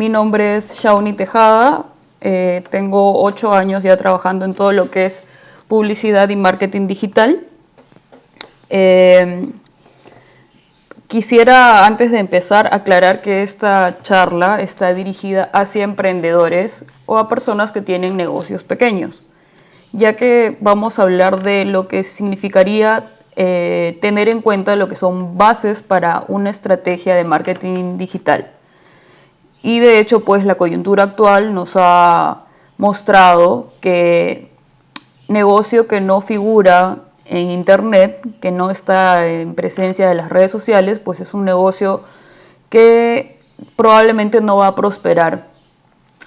mi nombre es Shauni Tejada, tengo 8 años ya trabajando en todo lo que es publicidad y marketing digital. Quisiera, antes de empezar, aclarar que esta charla está dirigida hacia emprendedores o a personas que tienen negocios pequeños, ya que vamos a hablar de lo que significaría tener en cuenta lo que son bases para una estrategia de marketing digital. Y de hecho, pues la coyuntura actual nos ha mostrado que negocio que no figura en internet, que no está en presencia de las redes sociales, pues es un negocio que probablemente no va a prosperar.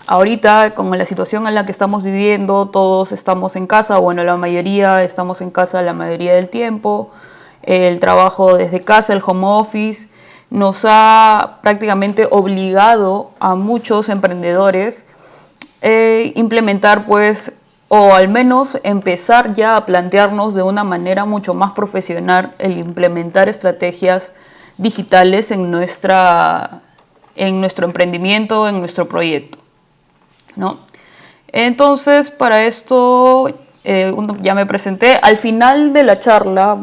Ahorita, con la situación en la que estamos viviendo, todos estamos en casa, bueno, la mayoría estamos en casa la mayoría del tiempo, el trabajo desde casa, el home office, nos ha prácticamente obligado a muchos emprendedores implementar pues, o al menos empezar ya a plantearnos de una manera mucho más profesional el implementar estrategias digitales en nuestro emprendimiento, en nuestro proyecto, ¿no? Entonces, para esto ya me presenté. Al final de la charla,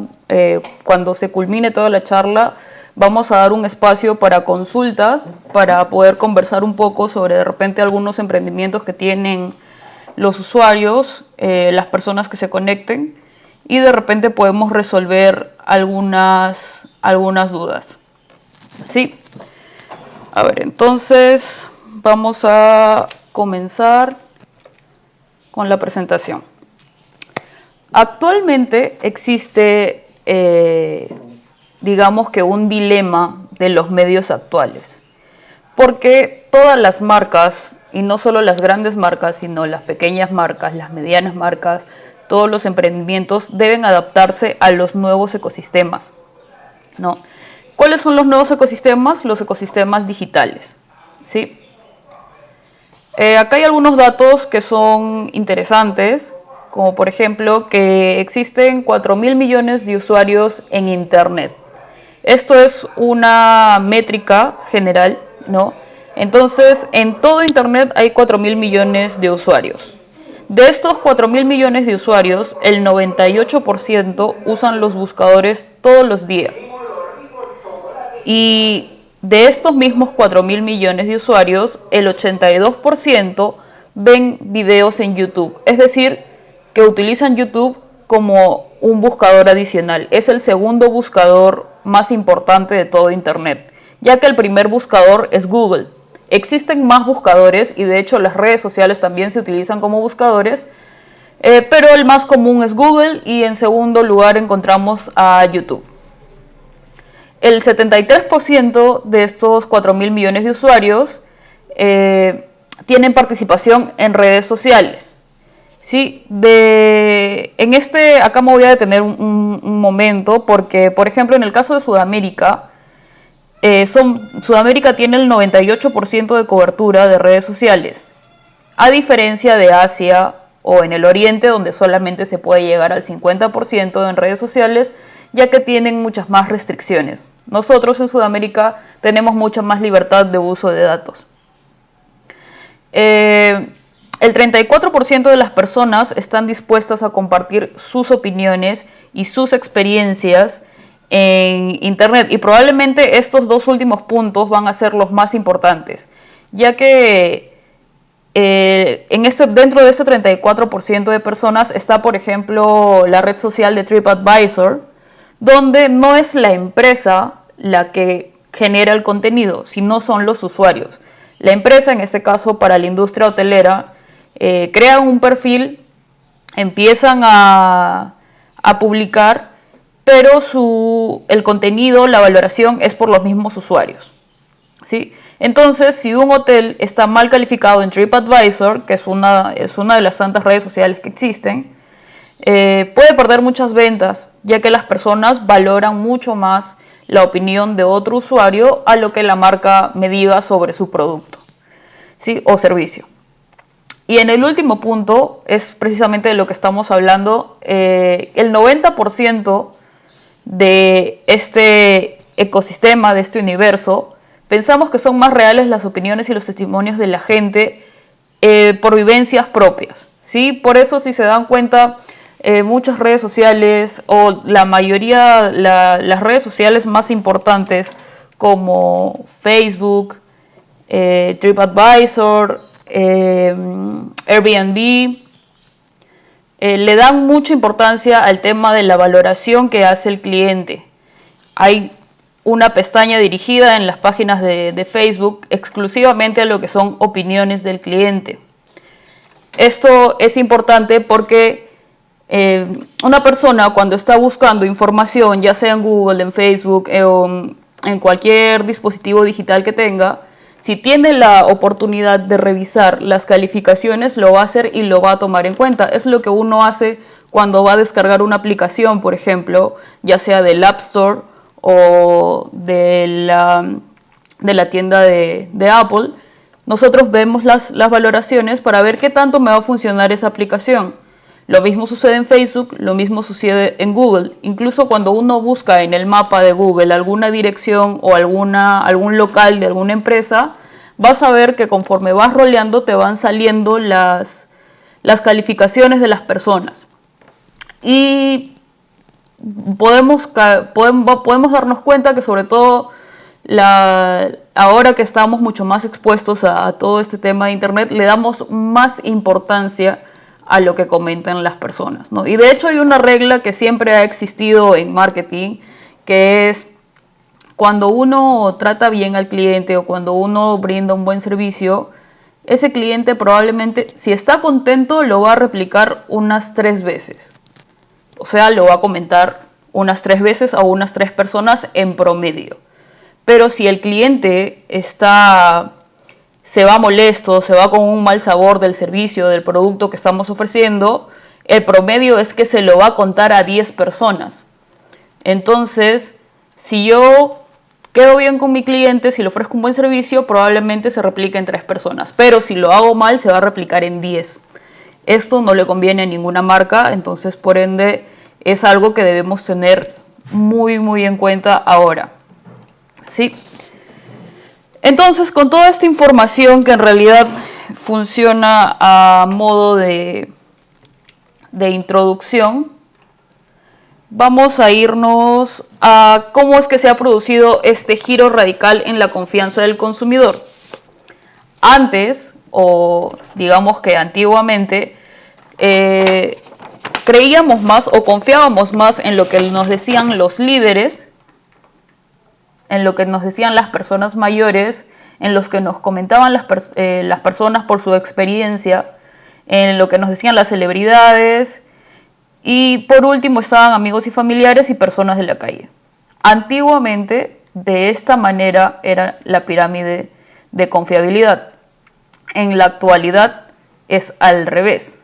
cuando se culmine toda la charla, vamos a dar un espacio para consultas, para poder conversar un poco sobre de repente algunos emprendimientos que tienen los usuarios, las personas que se conecten, y de repente podemos resolver algunas dudas. ¿Sí? A ver, entonces vamos a comenzar con la presentación. Actualmente existe, digamos que un dilema de los medios actuales, porque todas las marcas, y no solo las grandes marcas, sino las pequeñas marcas, las medianas marcas, todos los emprendimientos deben adaptarse a los nuevos ecosistemas, ¿no? ¿Cuáles son los nuevos ecosistemas? Los ecosistemas digitales, ¿sí? Acá hay algunos datos que son interesantes, como por ejemplo que existen 4.000 millones de usuarios en Internet. Esto es una métrica general, ¿no? Entonces, en todo Internet hay 4.000 millones de usuarios. De estos 4.000 millones de usuarios, el 98% usan los buscadores todos los días. Y de estos mismos 4.000 millones de usuarios, el 82% ven videos en YouTube. Es decir, que utilizan YouTube como un buscador adicional. Es el segundo buscador más importante de todo Internet, ya que el primer buscador es Google. Existen más buscadores y de hecho las redes sociales también se utilizan como buscadores, pero el más común es Google y en segundo lugar encontramos a YouTube. El 73% de estos 4.000 millones de usuarios tienen participación en redes sociales. ¿Sí? Acá me voy a detener un momento porque, por ejemplo, en el caso de Sudamérica, Sudamérica tiene el 98% de cobertura de redes sociales, a diferencia de Asia o en el Oriente, donde solamente se puede llegar al 50% en redes sociales, ya que tienen muchas más restricciones. Nosotros en Sudamérica tenemos mucha más libertad de uso de datos. El 34% de las personas están dispuestas a compartir sus opiniones y sus experiencias en Internet. Y probablemente estos dos últimos puntos van a ser los más importantes, ya que dentro de este 34% de personas está, por ejemplo, la red social de TripAdvisor, donde no es la empresa la que genera el contenido, sino son los usuarios. La empresa, en este caso para la industria hotelera, crea un perfil, empiezan a publicar, pero el contenido, la valoración es por los mismos usuarios, ¿sí? Entonces, si un hotel está mal calificado en TripAdvisor, que es una de las tantas redes sociales que existen, puede perder muchas ventas, ya que las personas valoran mucho más la opinión de otro usuario a lo que la marca me diga sobre su producto, ¿sí? O servicio. Y en el último punto es precisamente de lo que estamos hablando. El 90% de este ecosistema, de este universo, pensamos que son más reales las opiniones y los testimonios de la gente por vivencias propias, ¿sí? Por eso, si se dan cuenta, muchas redes sociales o la mayoría, las redes sociales más importantes como Facebook, TripAdvisor, Airbnb, le dan mucha importancia al tema de la valoración que hace el cliente. Hay una pestaña dirigida en las páginas de Facebook exclusivamente a lo que son opiniones del cliente. Esto es importante porque una persona cuando está buscando información, ya sea en Google, en Facebook o en cualquier dispositivo digital que tenga, si tiene la oportunidad de revisar las calificaciones, lo va a hacer y lo va a tomar en cuenta. Es lo que uno hace cuando va a descargar una aplicación, por ejemplo, ya sea del App Store o de la tienda de Apple. Nosotros vemos las valoraciones para ver qué tanto me va a funcionar esa aplicación. Lo mismo sucede en Facebook, lo mismo sucede en Google. Incluso cuando uno busca en el mapa de Google alguna dirección o algún local de alguna empresa, vas a ver que conforme vas roleando te van saliendo las calificaciones de las personas. Y podemos darnos cuenta que sobre todo ahora que estamos mucho más expuestos a todo este tema de internet, le damos más importancia a lo que comentan las personas, ¿no? Y de hecho hay una regla que siempre ha existido en marketing, que es cuando uno trata bien al cliente o cuando uno brinda un buen servicio, ese cliente probablemente, si está contento, lo va a replicar unas 3 veces. O sea, lo va a comentar unas 3 veces a unas 3 personas en promedio. Pero si el cliente se va molesto, se va con un mal sabor del servicio, del producto que estamos ofreciendo, el promedio es que se lo va a contar a 10 personas. Entonces, si yo quedo bien con mi cliente, si le ofrezco un buen servicio, probablemente se replique en 3 personas. Pero si lo hago mal, se va a replicar en 10. Esto no le conviene a ninguna marca, entonces por ende es algo que debemos tener muy muy en cuenta ahora, ¿sí? Entonces, con toda esta información que en realidad funciona a modo de introducción, vamos a irnos a cómo es que se ha producido este giro radical en la confianza del consumidor. Antes, o digamos que antiguamente, creíamos más o confiábamos más en lo que nos decían los líderes, en lo que nos decían las personas mayores, en los que nos comentaban las personas por su experiencia, en lo que nos decían las celebridades, y por último estaban amigos y familiares y personas de la calle. Antiguamente, de esta manera era la pirámide de confiabilidad. En la actualidad es al revés.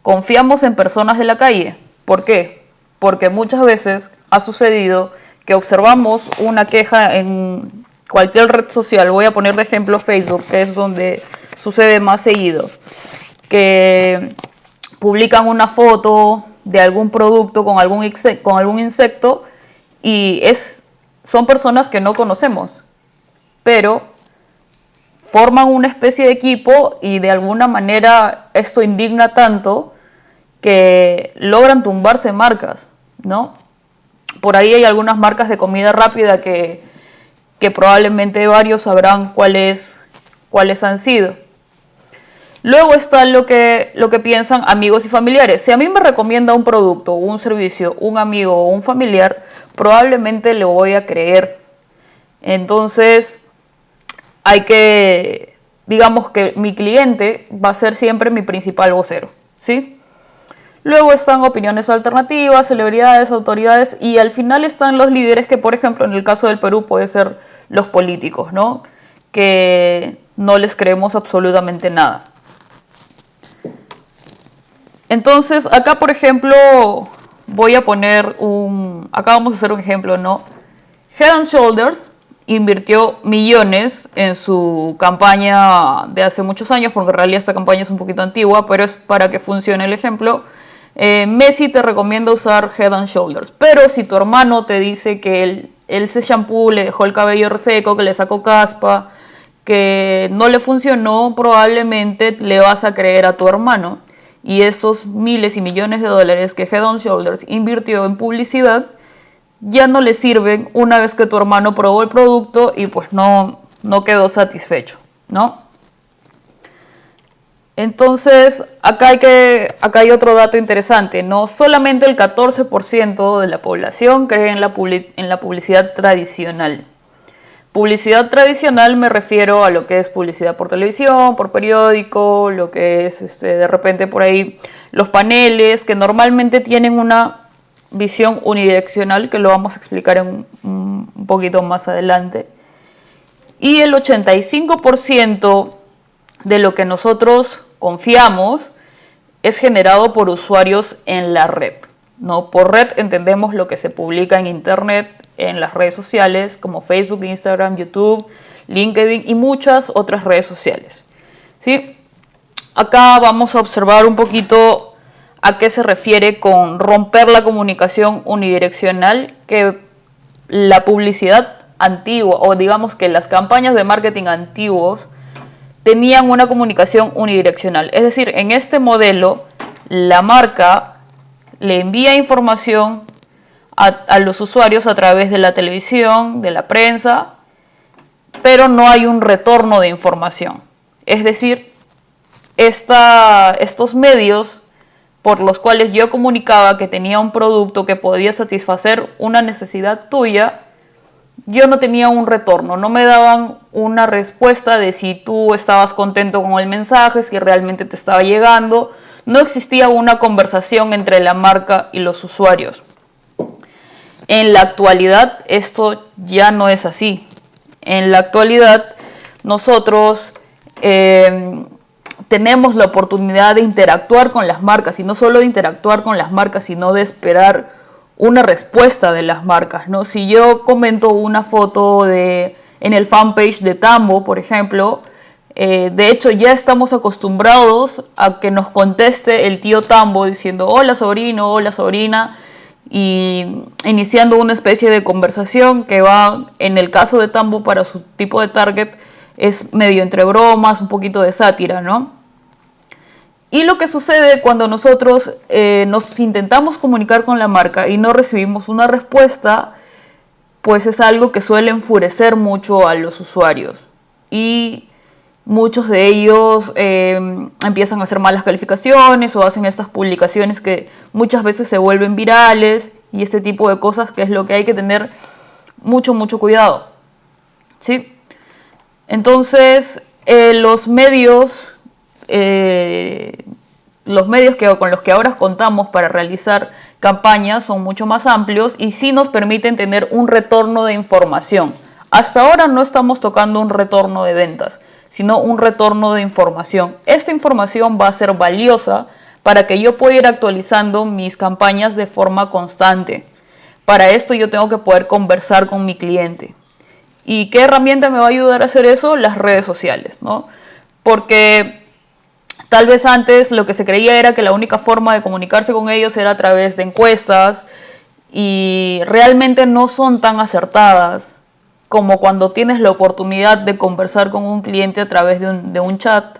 Confiamos en personas de la calle. ¿Por qué? Porque muchas veces ha sucedido que observamos una queja en cualquier red social, voy a poner de ejemplo Facebook, que es donde sucede más seguido, que publican una foto de algún producto con algún insecto y son personas que no conocemos, pero forman una especie de equipo y de alguna manera esto indigna tanto que logran tumbarse marcas, ¿no? Por ahí hay algunas marcas de comida rápida que probablemente varios sabrán cuáles han sido. Luego está lo que piensan amigos y familiares. Si a mí me recomienda un producto, un servicio, un amigo o un familiar, probablemente le voy a creer. Entonces, digamos que mi cliente va a ser siempre mi principal vocero, ¿sí? Luego están opiniones alternativas, celebridades, autoridades y al final están los líderes que, por ejemplo, en el caso del Perú puede ser los políticos, ¿no? Que no les creemos absolutamente nada. Entonces, acá, por ejemplo, acá vamos a hacer un ejemplo, ¿no? Head & Shoulders invirtió millones en su campaña de hace muchos años, porque en realidad esta campaña es un poquito antigua, pero es para que funcione el ejemplo. Messi te recomienda usar Head & Shoulders, pero si tu hermano te dice que ese shampoo le dejó el cabello reseco, que le sacó caspa, que no le funcionó, probablemente le vas a creer a tu hermano. Y esos miles y millones de dólares que Head & Shoulders invirtió en publicidad ya no le sirven una vez que tu hermano probó el producto y pues no quedó satisfecho, ¿no? Entonces, acá hay otro dato interesante, no solamente el 14% de la población cree en la publicidad tradicional. Publicidad tradicional me refiero a lo que es publicidad por televisión, por periódico, lo que es de repente por ahí los paneles, que normalmente tienen una visión unidireccional, que lo vamos a explicar un poquito más adelante. Y el 85% de lo que nosotros confiamos es generado por usuarios en la red, ¿no? Por red entendemos lo que se publica en internet, en las redes sociales como Facebook, Instagram, YouTube, LinkedIn y muchas otras redes sociales, ¿sí? Acá vamos a observar un poquito a qué se refiere con romper la comunicación unidireccional, que la publicidad antigua, o digamos que las campañas de marketing antiguos, tenían una comunicación unidireccional. Es decir, en este modelo, la marca le envía información a los usuarios a través de la televisión, de la prensa, pero no hay un retorno de información. Es decir, estos medios por los cuales yo comunicaba que tenía un producto que podía satisfacer una necesidad tuya, yo no tenía un retorno, no me daban una respuesta de si tú estabas contento con el mensaje, si realmente te estaba llegando. No existía una conversación entre la marca y los usuarios. En la actualidad esto ya no es así. En la actualidad nosotros tenemos la oportunidad de interactuar con las marcas, y no solo de interactuar con las marcas, sino de esperar una respuesta de las marcas, ¿no? Si yo comento una foto en el fanpage de Tambo, por ejemplo, de hecho ya estamos acostumbrados a que nos conteste el tío Tambo diciendo hola sobrino, hola sobrina, y iniciando una especie de conversación que va, en el caso de Tambo, para su tipo de target, es medio entre bromas, un poquito de sátira, ¿no? Y lo que sucede cuando nosotros nos intentamos comunicar con la marca y no recibimos una respuesta, pues es algo que suele enfurecer mucho a los usuarios. Y muchos de ellos empiezan a hacer malas calificaciones o hacen estas publicaciones que muchas veces se vuelven virales y este tipo de cosas, que es lo que hay que tener mucho cuidado, ¿sí? Entonces, los medios con los que ahora contamos para realizar campañas son mucho más amplios y sí nos permiten tener un retorno de información. Hasta ahora no estamos tocando un retorno de ventas, sino un retorno de información. Esta información va a ser valiosa para que yo pueda ir actualizando mis campañas de forma constante. Para esto yo tengo que poder conversar con mi cliente. ¿Y qué herramienta me va a ayudar a hacer eso? Las redes sociales, ¿no? Porque tal vez antes lo que se creía era que la única forma de comunicarse con ellos era a través de encuestas, y realmente no son tan acertadas como cuando tienes la oportunidad de conversar con un cliente a través de un chat,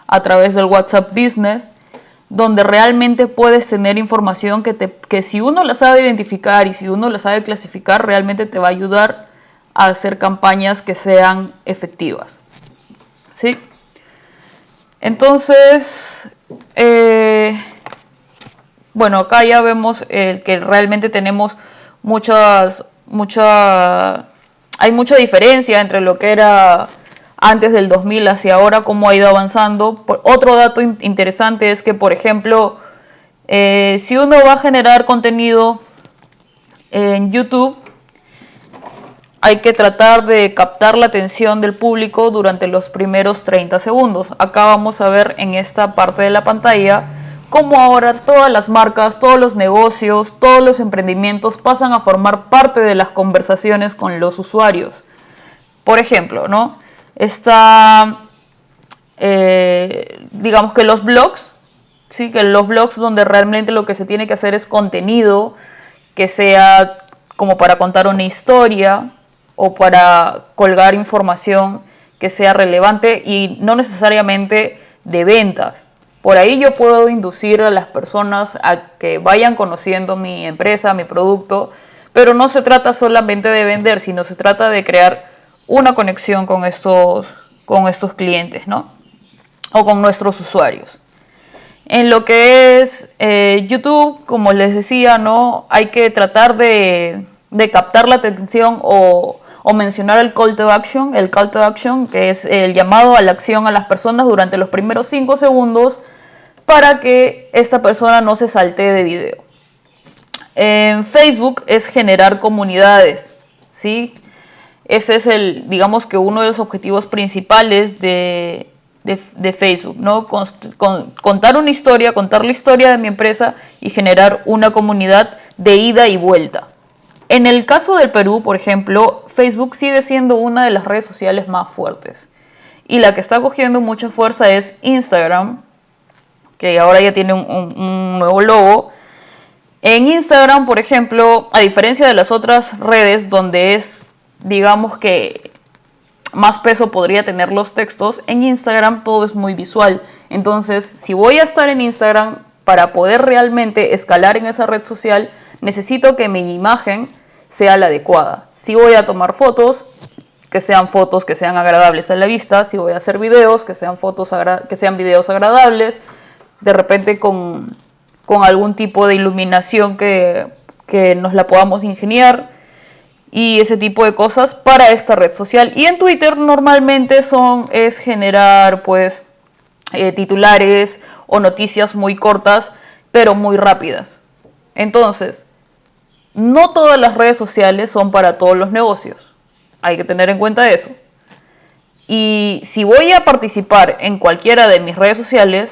a través del WhatsApp Business, donde realmente puedes tener información que si uno la sabe identificar y si uno la sabe clasificar, realmente te va a ayudar a hacer campañas que sean efectivas, ¿sí? Entonces, bueno, acá ya vemos que realmente tenemos hay mucha diferencia entre lo que era antes del 2000 hacia ahora, cómo ha ido avanzando. Otro dato interesante es que, por ejemplo, si uno va a generar contenido en YouTube, hay que tratar de captar la atención del público durante los primeros 30 segundos. Acá vamos a ver en esta parte de la pantalla cómo ahora todas las marcas, todos los negocios, todos los emprendimientos pasan a formar parte de las conversaciones con los usuarios. Por ejemplo, ¿no? Digamos que los blogs, ¿sí? Que los blogs donde realmente lo que se tiene que hacer es contenido que sea como para contar una historia o para colgar información que sea relevante y no necesariamente de ventas. Por ahí yo puedo inducir a las personas a que vayan conociendo mi empresa, mi producto, pero no se trata solamente de vender, sino se trata de crear una conexión con estos clientes, ¿no? O con nuestros usuarios. En lo que es YouTube, como les decía, ¿no? Hay que tratar de captar la atención o mencionar el call to action, que es el llamado a la acción a las personas durante los primeros 5 segundos para que esta persona no se saltee de video. En Facebook es generar comunidades, ¿sí? Ese es digamos que uno de los objetivos principales de Facebook, ¿no? Contar una historia, contar la historia de mi empresa y generar una comunidad de ida y vuelta. En el caso del Perú, por ejemplo, Facebook sigue siendo una de las redes sociales más fuertes. Y la que está cogiendo mucha fuerza es Instagram, que ahora ya tiene un nuevo logo. En Instagram, por ejemplo, a diferencia de las otras redes donde es, digamos que más peso podría tener los textos, en Instagram todo es muy visual. Entonces, si voy a estar en Instagram, para poder realmente escalar en esa red social, necesito que mi imagen sea la adecuada. Si voy a tomar fotos, que sean fotos que sean agradables a la vista. Si voy a hacer videos, que sean videos agradables, de repente con algún tipo de iluminación que nos la podamos ingeniar y ese tipo de cosas para esta red social. Y en Twitter normalmente es generar pues titulares o noticias muy cortas pero muy rápidas. Entonces, no todas las redes sociales son para todos los negocios. Hay que tener en cuenta eso. Y si voy a participar en cualquiera de mis redes sociales,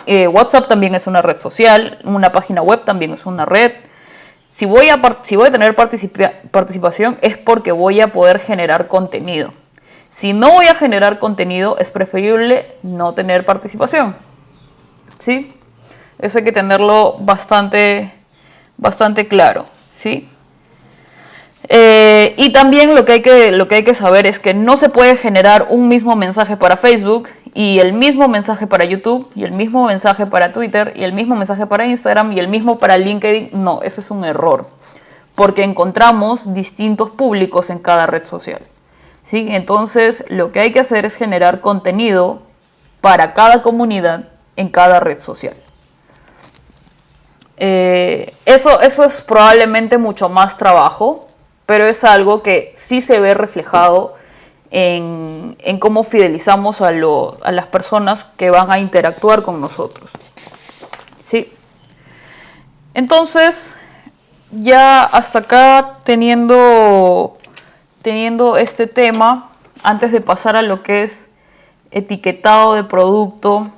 WhatsApp también es una red social, una página web también es una red. Si voy a tener participación es porque voy a poder generar contenido. Si no voy a generar contenido, es preferible no tener participación. ¿Sí? Eso hay que tenerlo bastante claro. ¿Sí? Y también lo que hay que saber es que no se puede generar un mismo mensaje para Facebook y el mismo mensaje para YouTube y el mismo mensaje para Twitter y el mismo mensaje para Instagram y el mismo para LinkedIn. No, eso es un error, porque encontramos distintos públicos en cada red social, ¿sí? Entonces lo que hay que hacer es generar contenido para cada comunidad en cada red social. Eso es probablemente mucho más trabajo, pero es algo que sí se ve reflejado en cómo fidelizamos a las personas que van a interactuar con nosotros. ¿Sí? Entonces, ya hasta acá teniendo este tema, antes de pasar a lo que es etiquetado de producto,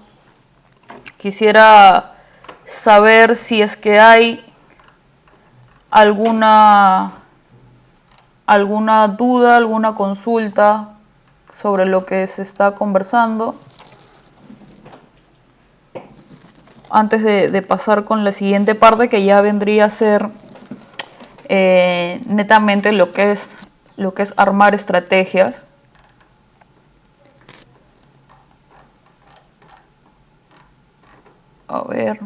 quisiera saber si es que hay alguna duda, alguna consulta sobre lo que se está conversando antes de pasar con la siguiente parte, que ya vendría a ser netamente lo que es armar estrategias. A ver.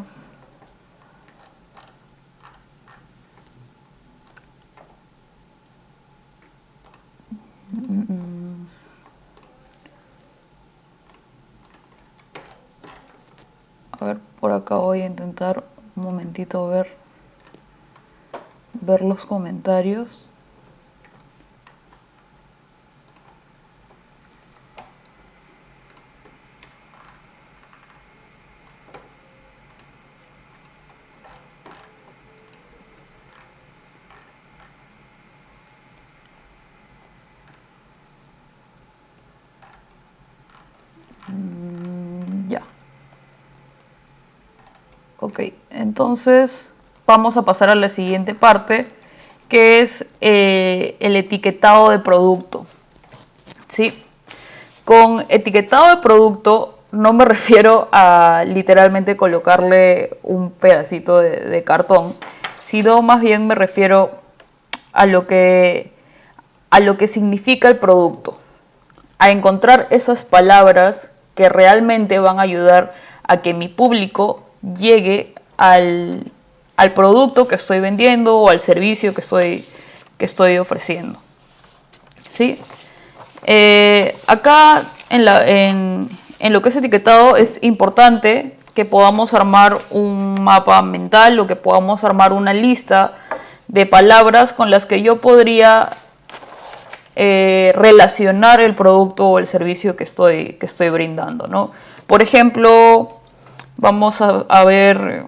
A ver, por acá voy a intentar un momentito ver los comentarios. Ya. Ok, entonces vamos a pasar a la siguiente parte, que es el etiquetado de producto. ¿Sí? Con etiquetado de producto no me refiero a literalmente colocarle un pedacito de cartón, sino más bien me refiero a lo que, a lo que significa el producto, a encontrar esas palabras que realmente van a ayudar a que mi público llegue al producto que estoy vendiendo o al servicio que estoy ofreciendo. ¿Sí? Acá en lo que es etiquetado es importante que podamos armar un mapa mental o que podamos armar una lista de palabras con las que yo podría relacionar el producto o el servicio que estoy brindando, ¿no? Por ejemplo, vamos a ver,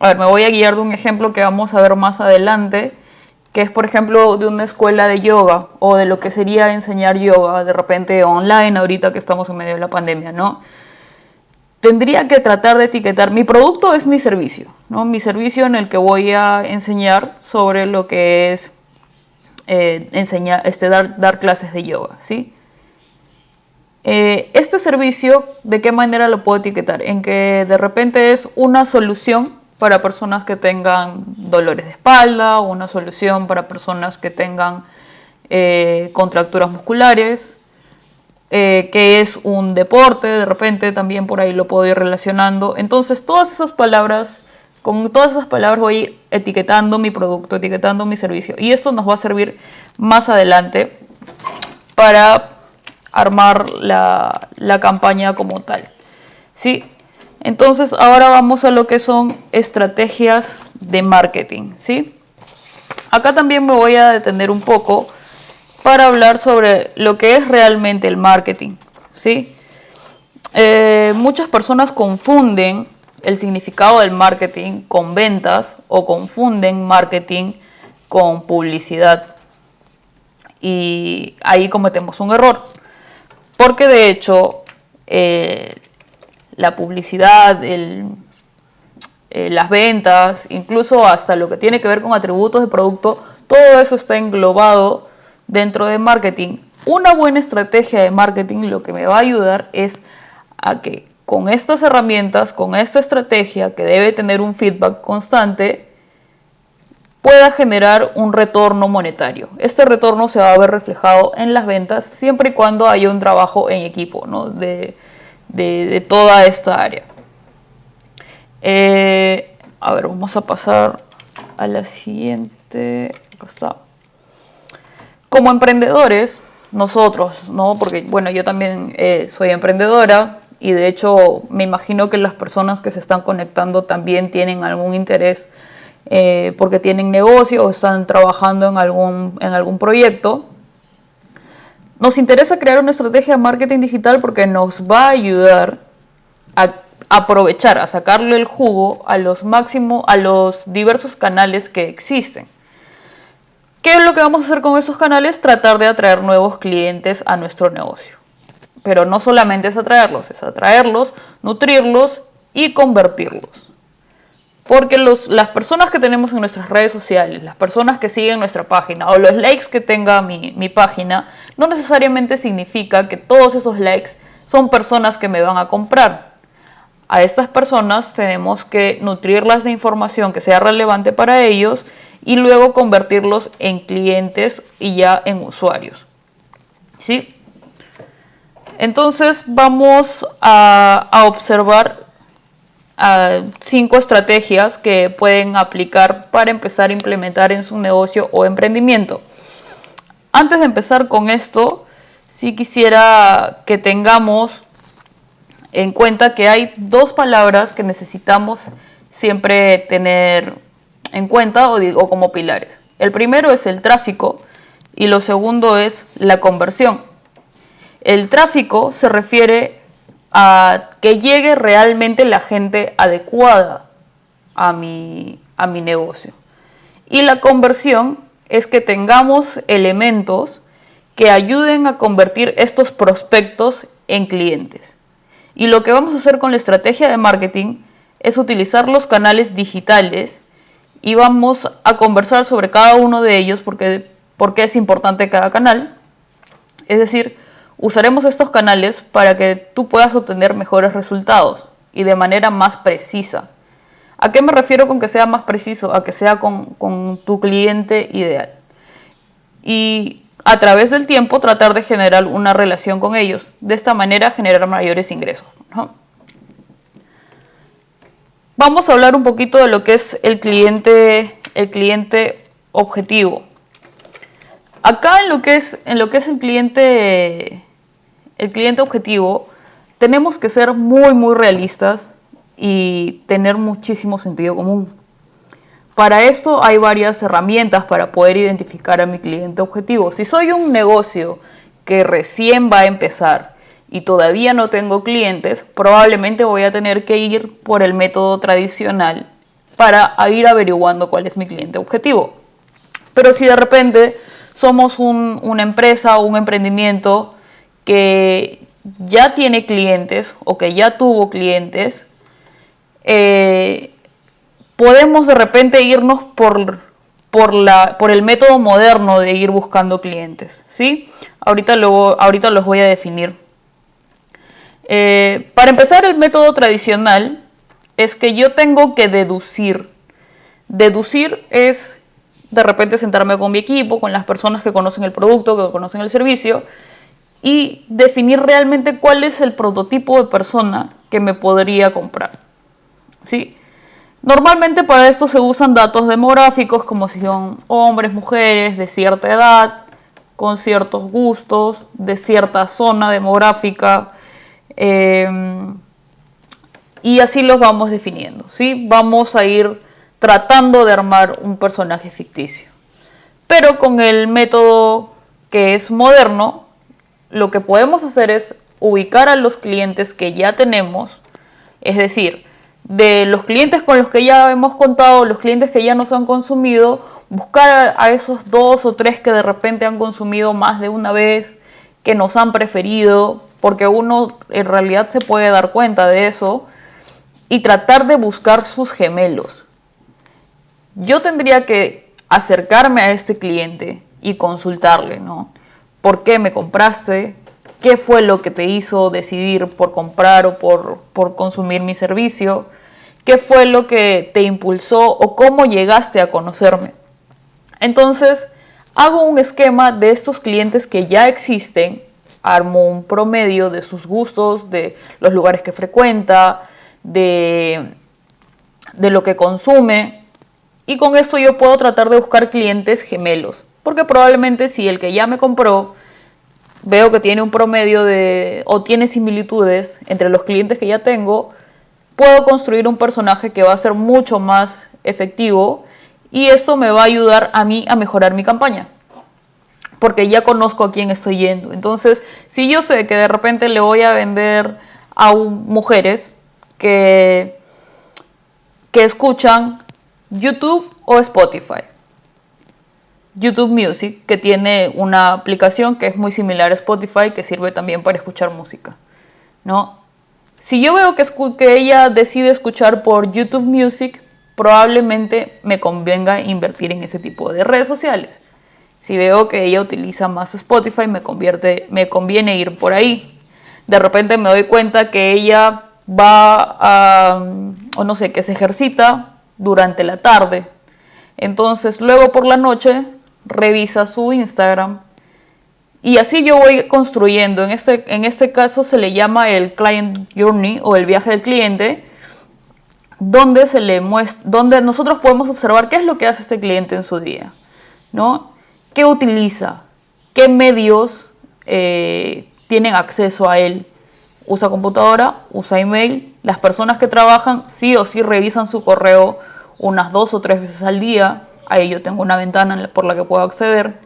me voy a guiar de un ejemplo que vamos a ver más adelante, que es por ejemplo de una escuela de yoga o de lo que sería enseñar yoga de repente online ahorita que estamos en medio de la pandemia, ¿no? Tendría que tratar de etiquetar, mi producto es mi servicio, ¿no? Mi servicio en el que voy a enseñar sobre lo que es dar clases de yoga, ¿sí? Este servicio, ¿de qué manera lo puedo etiquetar? En que de repente es una solución para personas que tengan dolores de espalda, o una solución para personas que tengan contracturas musculares, que es un deporte, de repente también por ahí lo puedo ir relacionando. Entonces con todas esas palabras voy a ir etiquetando mi producto, etiquetando mi servicio. Y esto nos va a servir más adelante para armar la campaña como tal. ¿Sí? Entonces ahora vamos a lo que son estrategias de marketing. ¿Sí? Acá también me voy a detener un poco para hablar sobre lo que es realmente el marketing. ¿Sí? Muchas personas confunden el significado del marketing con ventas o confunden marketing con publicidad. Y ahí cometemos un error. Porque de hecho, la publicidad, las ventas, incluso hasta lo que tiene que ver con atributos de producto, todo eso está englobado dentro de marketing. Una buena estrategia de marketing lo que me va a ayudar es a que con estas herramientas, con esta estrategia que debe tener un feedback constante, pueda generar un retorno monetario. Este retorno se va a ver reflejado en las ventas siempre y cuando haya un trabajo en equipo, ¿no? de toda esta área. A ver, vamos a pasar a la siguiente. Acá está. Como emprendedores, nosotros, ¿no? Porque, bueno, yo también soy emprendedora y de hecho me imagino que las personas que se están conectando también tienen algún interés porque tienen negocio o están trabajando en algún proyecto. Nos interesa crear una estrategia de marketing digital porque nos va a ayudar a aprovechar, a sacarle el jugo a los diversos canales que existen. ¿Qué es lo que vamos a hacer con esos canales? Tratar de atraer nuevos clientes a nuestro negocio. Pero no solamente es atraerlos, nutrirlos y convertirlos. Porque las personas que tenemos en nuestras redes sociales, las personas que siguen nuestra página o los likes que tenga mi página, no necesariamente significa que todos esos likes son personas que me van a comprar. A estas personas tenemos que nutrirlas de información que sea relevante para ellos y luego convertirlos en clientes y ya en usuarios. ¿Sí? Entonces vamos a observar 5 estrategias que pueden aplicar para empezar a implementar en su negocio o emprendimiento. Antes de empezar con esto, sí quisiera que tengamos en cuenta que hay 2 palabras que necesitamos siempre tener en cuenta o como pilares. El primero es el tráfico y lo segundo es la conversión. El tráfico se refiere a que llegue realmente la gente adecuada a mi negocio. Y la conversión es que tengamos elementos que ayuden a convertir estos prospectos en clientes. Y lo que vamos a hacer con la estrategia de marketing es utilizar los canales digitales y vamos a conversar sobre cada uno de ellos porque es importante cada canal. Es decir, usaremos estos canales para que tú puedas obtener mejores resultados y de manera más precisa. ¿A qué me refiero con que sea más preciso? A que sea con tu cliente ideal. y a través del tiempo tratar de generar una relación con ellos. De esta manera generar mayores ingresos, ¿no? Vamos a hablar un poquito de lo que es el cliente objetivo. Acá en lo que es el cliente objetivo, tenemos que ser muy realistas y tener muchísimo sentido común. Para esto hay varias herramientas para poder identificar a mi cliente objetivo. Si soy un negocio que recién va a empezar y todavía no tengo clientes, probablemente voy a tener que ir por el método tradicional para ir averiguando cuál es mi cliente objetivo. Pero si de repente somos una empresa o un emprendimiento que ya tiene clientes o que ya tuvo clientes, podemos de repente irnos por el método moderno de ir buscando clientes, ¿sí? Ahorita los voy a definir. Para empezar, el método tradicional es que yo tengo que deducir. Deducir es de repente sentarme con mi equipo, con las personas que conocen el producto, que conocen el servicio, y definir realmente cuál es el prototipo de persona que me podría comprar, ¿sí? Normalmente para esto se usan datos demográficos como si son hombres, mujeres de cierta edad, con ciertos gustos, de cierta zona demográfica, y así los vamos definiendo, ¿sí? Vamos a ir tratando de armar un personaje ficticio. Pero con el método que es moderno, lo que podemos hacer es ubicar a los clientes que ya tenemos, es decir, de los clientes con los que ya hemos contado, los clientes que ya nos han consumido, buscar a esos 2 o 3 que de repente han consumido más de una vez, que nos han preferido, porque uno en realidad se puede dar cuenta de eso, y tratar de buscar sus gemelos. Yo tendría que acercarme a este cliente y consultarle, ¿no? ¿Por qué me compraste? ¿Qué fue lo que te hizo decidir por comprar o por consumir mi servicio? ¿Qué fue lo que te impulsó o cómo llegaste a conocerme? Entonces, hago un esquema de estos clientes que ya existen, armo un promedio de sus gustos, de los lugares que frecuenta, de lo que consume, y con esto yo puedo tratar de buscar clientes gemelos, porque probablemente si el que ya me compró veo que tiene un promedio o tiene similitudes entre los clientes que ya tengo, puedo construir un personaje que va a ser mucho más efectivo, y esto me va a ayudar a mí a mejorar mi campaña, porque ya conozco a quién estoy yendo. Entonces, si yo sé que de repente le voy a vender a mujeres que escuchan YouTube o Spotify, YouTube Music, que tiene una aplicación que es muy similar a Spotify, que sirve también para escuchar música, ¿no? Si yo veo que ella decide escuchar por YouTube Music, probablemente me convenga invertir en ese tipo de redes sociales. Si veo que ella utiliza más Spotify, me conviene ir por ahí. De repente me doy cuenta que ella o no sé, que se ejercita durante la tarde. Entonces, luego por la noche, revisa su Instagram. Y así yo voy construyendo. En este caso se le llama el Client Journey o el viaje del cliente, donde donde nosotros podemos observar qué es lo que hace este cliente en su día, ¿no? ¿Qué utiliza? ¿Qué medios tienen acceso a él? ¿Usa computadora? ¿Usa email? Las personas que trabajan sí o sí revisan su correo unas 2 o 3 veces al día. Ahí yo tengo una ventana por la que puedo acceder.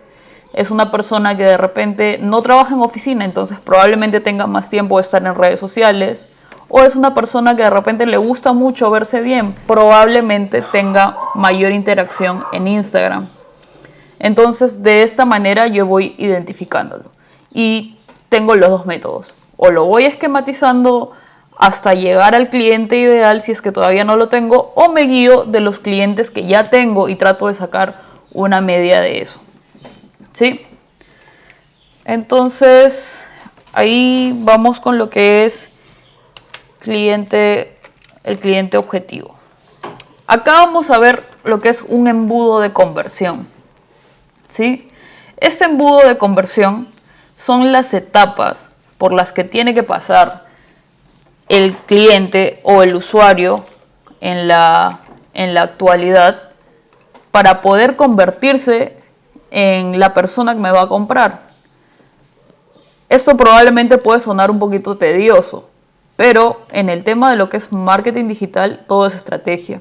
Es una persona que de repente no trabaja en oficina, entonces probablemente tenga más tiempo de estar en redes sociales. O es una persona que de repente le gusta mucho verse bien, probablemente tenga mayor interacción en Instagram. Entonces, de esta manera yo voy identificándolo. Y tengo los dos métodos. O lo voy esquematizando hasta llegar al cliente ideal si es que todavía no lo tengo, o me guío de los clientes que ya tengo y trato de sacar una media de eso, ¿sí? Entonces, ahí vamos con lo que es el cliente objetivo. Acá vamos a ver lo que es un embudo de conversión, ¿sí? Este embudo de conversión son las etapas por las que tiene que pasar el cliente o el usuario en la actualidad para poder convertirse en la persona que me va a comprar. Esto probablemente puede sonar un poquito tedioso, pero en el tema de lo que es marketing digital, todo es estrategia.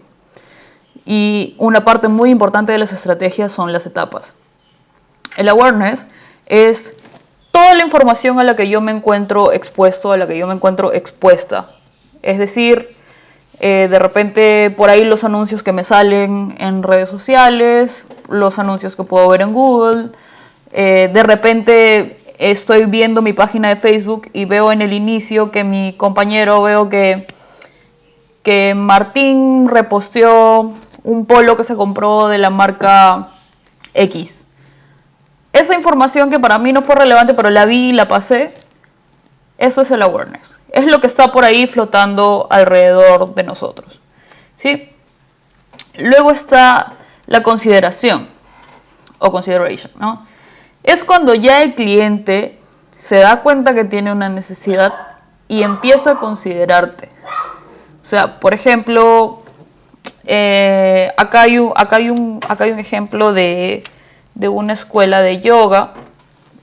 Y una parte muy importante de las estrategias son las etapas. El awareness es toda la información a la que yo me encuentro expuesto, a la que yo me encuentro expuesta. Es decir, de repente por ahí los anuncios que me salen en redes sociales, los anuncios que puedo ver en Google, de repente estoy viendo mi página de Facebook y veo en el inicio que mi compañero, veo que Martín reposteó un polo que se compró de la marca X. Esa información que para mí no fue relevante, pero la vi y la pasé, eso es el awareness. Es lo que está por ahí flotando alrededor de nosotros, ¿sí? Luego está la consideración o consideration, ¿no? Es cuando ya el cliente se da cuenta que tiene una necesidad y empieza a considerarte. O sea, por ejemplo, acá hay un ejemplo de una escuela de yoga,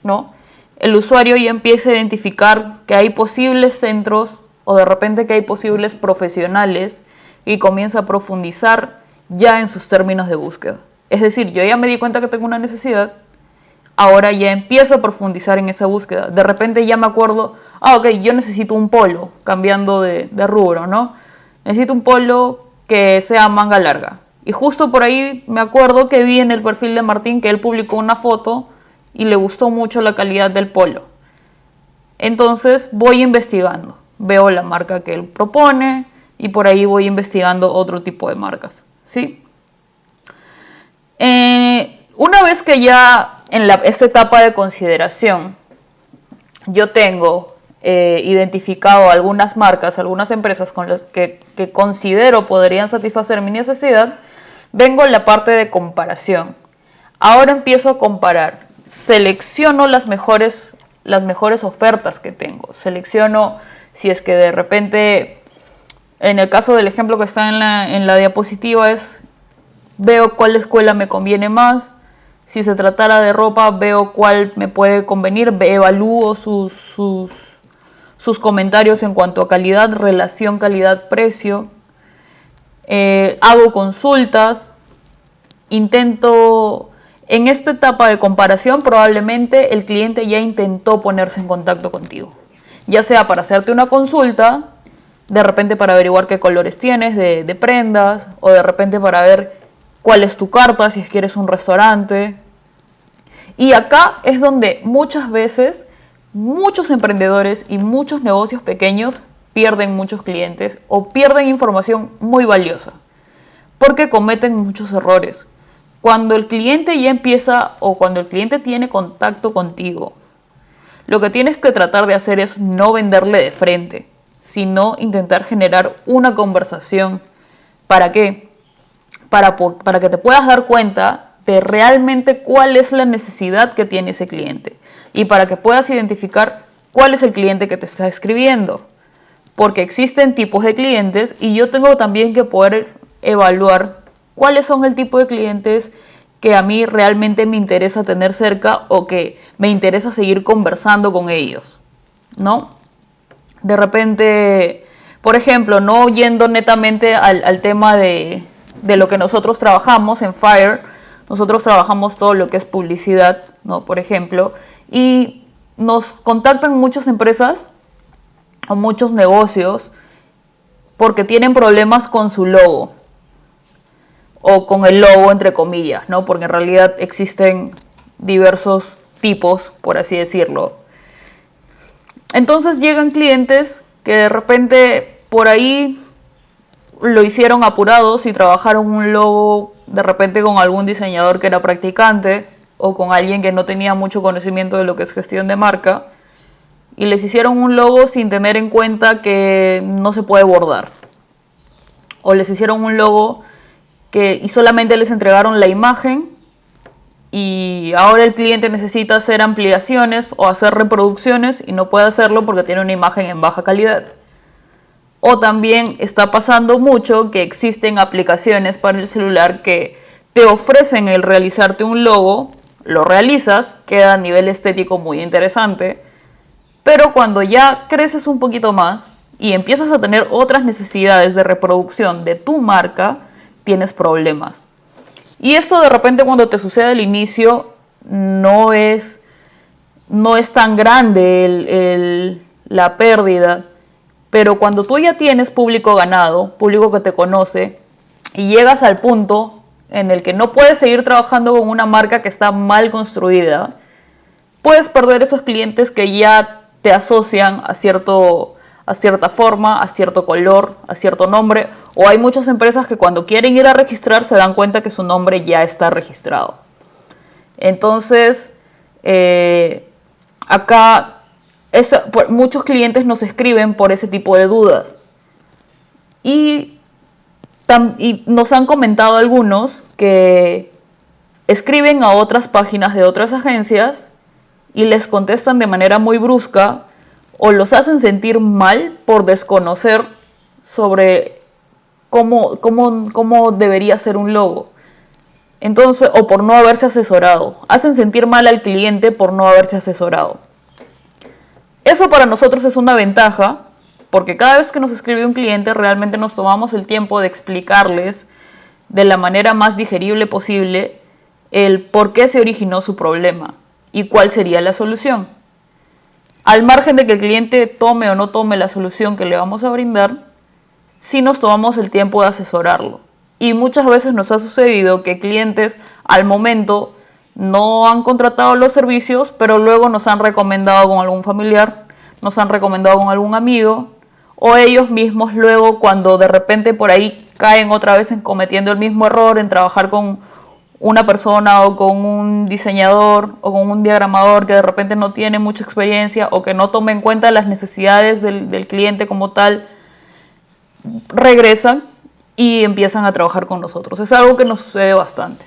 ¿no? El usuario ya empieza a identificar que hay posibles centros o de repente que hay posibles profesionales y comienza a profundizar ya en sus términos de búsqueda. Es decir, yo ya me di cuenta que tengo una necesidad, ahora ya empiezo a profundizar en esa búsqueda. De repente ya me acuerdo, ok, yo necesito un polo, cambiando de rubro, ¿no? Necesito un polo que sea manga larga. Y justo por ahí me acuerdo que vi en el perfil de Martín que él publicó una foto y le gustó mucho la calidad del polo. Entonces voy investigando, veo la marca que él propone y por ahí voy investigando otro tipo de marcas, ¿sí? Una vez que ya en esta etapa de consideración yo tengo identificado algunas marcas, algunas empresas con las que considero podrían satisfacer mi necesidad, vengo en la parte de comparación. Ahora empiezo a comparar, selecciono las mejores ofertas que tengo, selecciono si es que de repente, en el caso del ejemplo que está en la diapositiva, veo cuál escuela me conviene más. Si se tratara de ropa, veo cuál me puede convenir, evalúo sus comentarios en cuanto a calidad, relación calidad-precio, hago consultas, intento. En esta etapa de comparación probablemente el cliente ya intentó ponerse en contacto contigo, ya sea para hacerte una consulta, de repente para averiguar qué colores tienes de prendas, o de repente para ver cuál es tu carta si es que eres un restaurante. Y acá es donde muchas veces muchos emprendedores y muchos negocios pequeños pierden muchos clientes o pierden información muy valiosa porque cometen muchos errores. Cuando el cliente ya empieza o cuando el cliente tiene contacto contigo, lo que tienes que tratar de hacer es no venderle de frente, sino intentar generar una conversación. ¿Para qué? Para que te puedas dar cuenta de realmente cuál es la necesidad que tiene ese cliente y para que puedas identificar cuál es el cliente que te está escribiendo. Porque existen tipos de clientes y yo tengo también que poder evaluar cuáles son el tipo de clientes que a mí realmente me interesa tener cerca o que me interesa seguir conversando con ellos, ¿no? De repente, por ejemplo, no yendo netamente al tema de lo que nosotros trabajamos en Fire, nosotros trabajamos todo lo que es publicidad, ¿no? Por ejemplo, y nos contactan muchas empresas o muchos negocios porque tienen problemas con su logo o con el logo entre comillas, ¿no? Porque en realidad existen diversos tipos, por así decirlo. Entonces llegan clientes que de repente por ahí lo hicieron apurados y trabajaron un logo de repente con algún diseñador que era practicante o con alguien que no tenía mucho conocimiento de lo que es gestión de marca y les hicieron un logo sin tener en cuenta que no se puede bordar, o les hicieron un logo y solamente les entregaron la imagen y y ahora el cliente necesita hacer ampliaciones o hacer reproducciones y no puede hacerlo porque tiene una imagen en baja calidad. O también está pasando mucho que existen aplicaciones para el celular que te ofrecen el realizarte un logo, lo realizas, queda a nivel estético muy interesante, pero cuando ya creces un poquito más y empiezas a tener otras necesidades de reproducción de tu marca, tienes problemas. Y esto de repente cuando te sucede al inicio no es tan grande la pérdida, pero cuando tú ya tienes público ganado, público que te conoce, y llegas al punto en el que no puedes seguir trabajando con una marca que está mal construida, puedes perder esos clientes que ya te asocian a cierta forma, a cierto color, a cierto nombre, o hay muchas empresas que cuando quieren ir a registrar se dan cuenta que su nombre ya está registrado. Entonces, acá muchos clientes nos escriben por ese tipo de dudas. Y nos han comentado algunos que escriben a otras páginas de otras agencias y les contestan de manera muy brusca o los hacen sentir mal por desconocer sobre cómo debería ser un logo. Entonces, o por no haberse asesorado. Hacen sentir mal al cliente por no haberse asesorado. Eso para nosotros es una ventaja, porque cada vez que nos escribe un cliente realmente nos tomamos el tiempo de explicarles de la manera más digerible posible el por qué se originó su problema y cuál sería la solución. Al margen de que el cliente tome o no tome la solución que le vamos a brindar, sí nos tomamos el tiempo de asesorarlo. Y muchas veces nos ha sucedido que clientes al momento no han contratado los servicios, pero luego nos han recomendado con algún familiar, nos han recomendado con algún amigo, o ellos mismos luego cuando de repente por ahí caen otra vez en cometiendo el mismo error, en trabajar con una persona o con un diseñador o con un diagramador que de repente no tiene mucha experiencia o que no tome en cuenta las necesidades del cliente como tal, regresan y empiezan a trabajar con nosotros. Es algo que nos sucede bastante.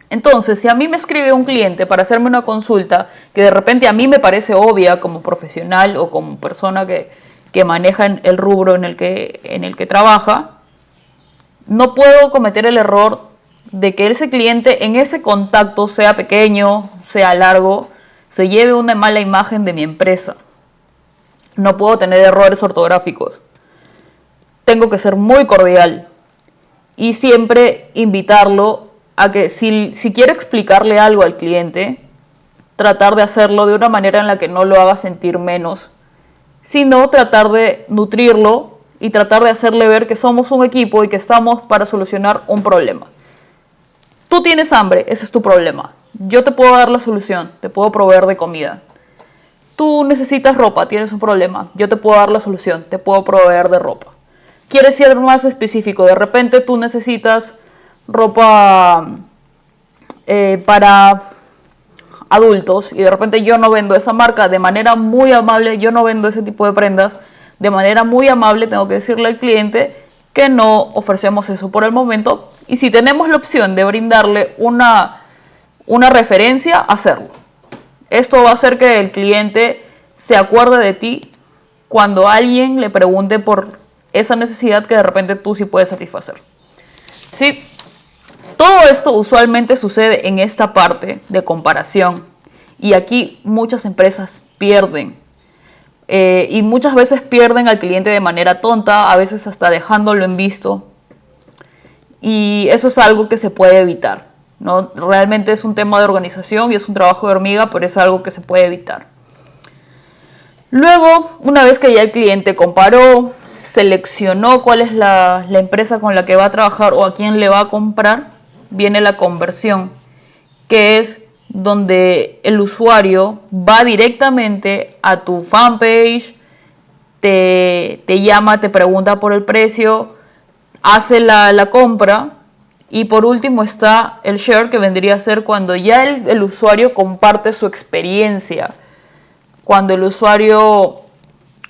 Entonces, si a mí me escribe un cliente para hacerme una consulta que de repente a mí me parece obvia como profesional o como persona que maneja el rubro en el que trabaja, no puedo cometer el error de que ese cliente en ese contacto, sea pequeño, sea largo, se lleve una mala imagen de mi empresa. No puedo tener errores ortográficos. Tengo que ser muy cordial y siempre invitarlo a que si quiero explicarle algo al cliente, tratar de hacerlo de una manera en la que no lo haga sentir menos, sino tratar de nutrirlo y tratar de hacerle ver que somos un equipo y que estamos para solucionar un problema. Tú tienes hambre, ese es tu problema. Yo te puedo dar la solución, te puedo proveer de comida. Tú necesitas ropa, tienes un problema, yo te puedo dar la solución, te puedo proveer de ropa. Quieres ser más específico, de repente tú necesitas ropa para adultos y de repente yo no vendo esa marca de manera muy amable, yo no vendo ese tipo de prendas, de manera muy amable tengo que decirle al cliente que no ofrecemos eso por el momento y si tenemos la opción de brindarle una referencia, hacerlo. Esto va a hacer que el cliente se acuerde de ti cuando alguien le pregunte por esa necesidad que de repente tú sí puedes satisfacer. ¿Sí? Todo esto usualmente sucede en esta parte de comparación y aquí muchas empresas pierden y muchas veces pierden al cliente de manera tonta, a veces hasta dejándolo en visto y eso es algo que se puede evitar, ¿no? Realmente es un tema de organización y es un trabajo de hormiga, pero es algo que se puede evitar. Luego, una vez que ya el cliente comparó, seleccionó cuál es la empresa con la que va a trabajar o a quién le va a comprar, viene la conversión, que es donde el usuario va directamente a tu fanpage, te llama, te pregunta por el precio, hace la compra y por último está el share, que vendría a ser cuando ya el usuario comparte su experiencia. Cuando el usuario,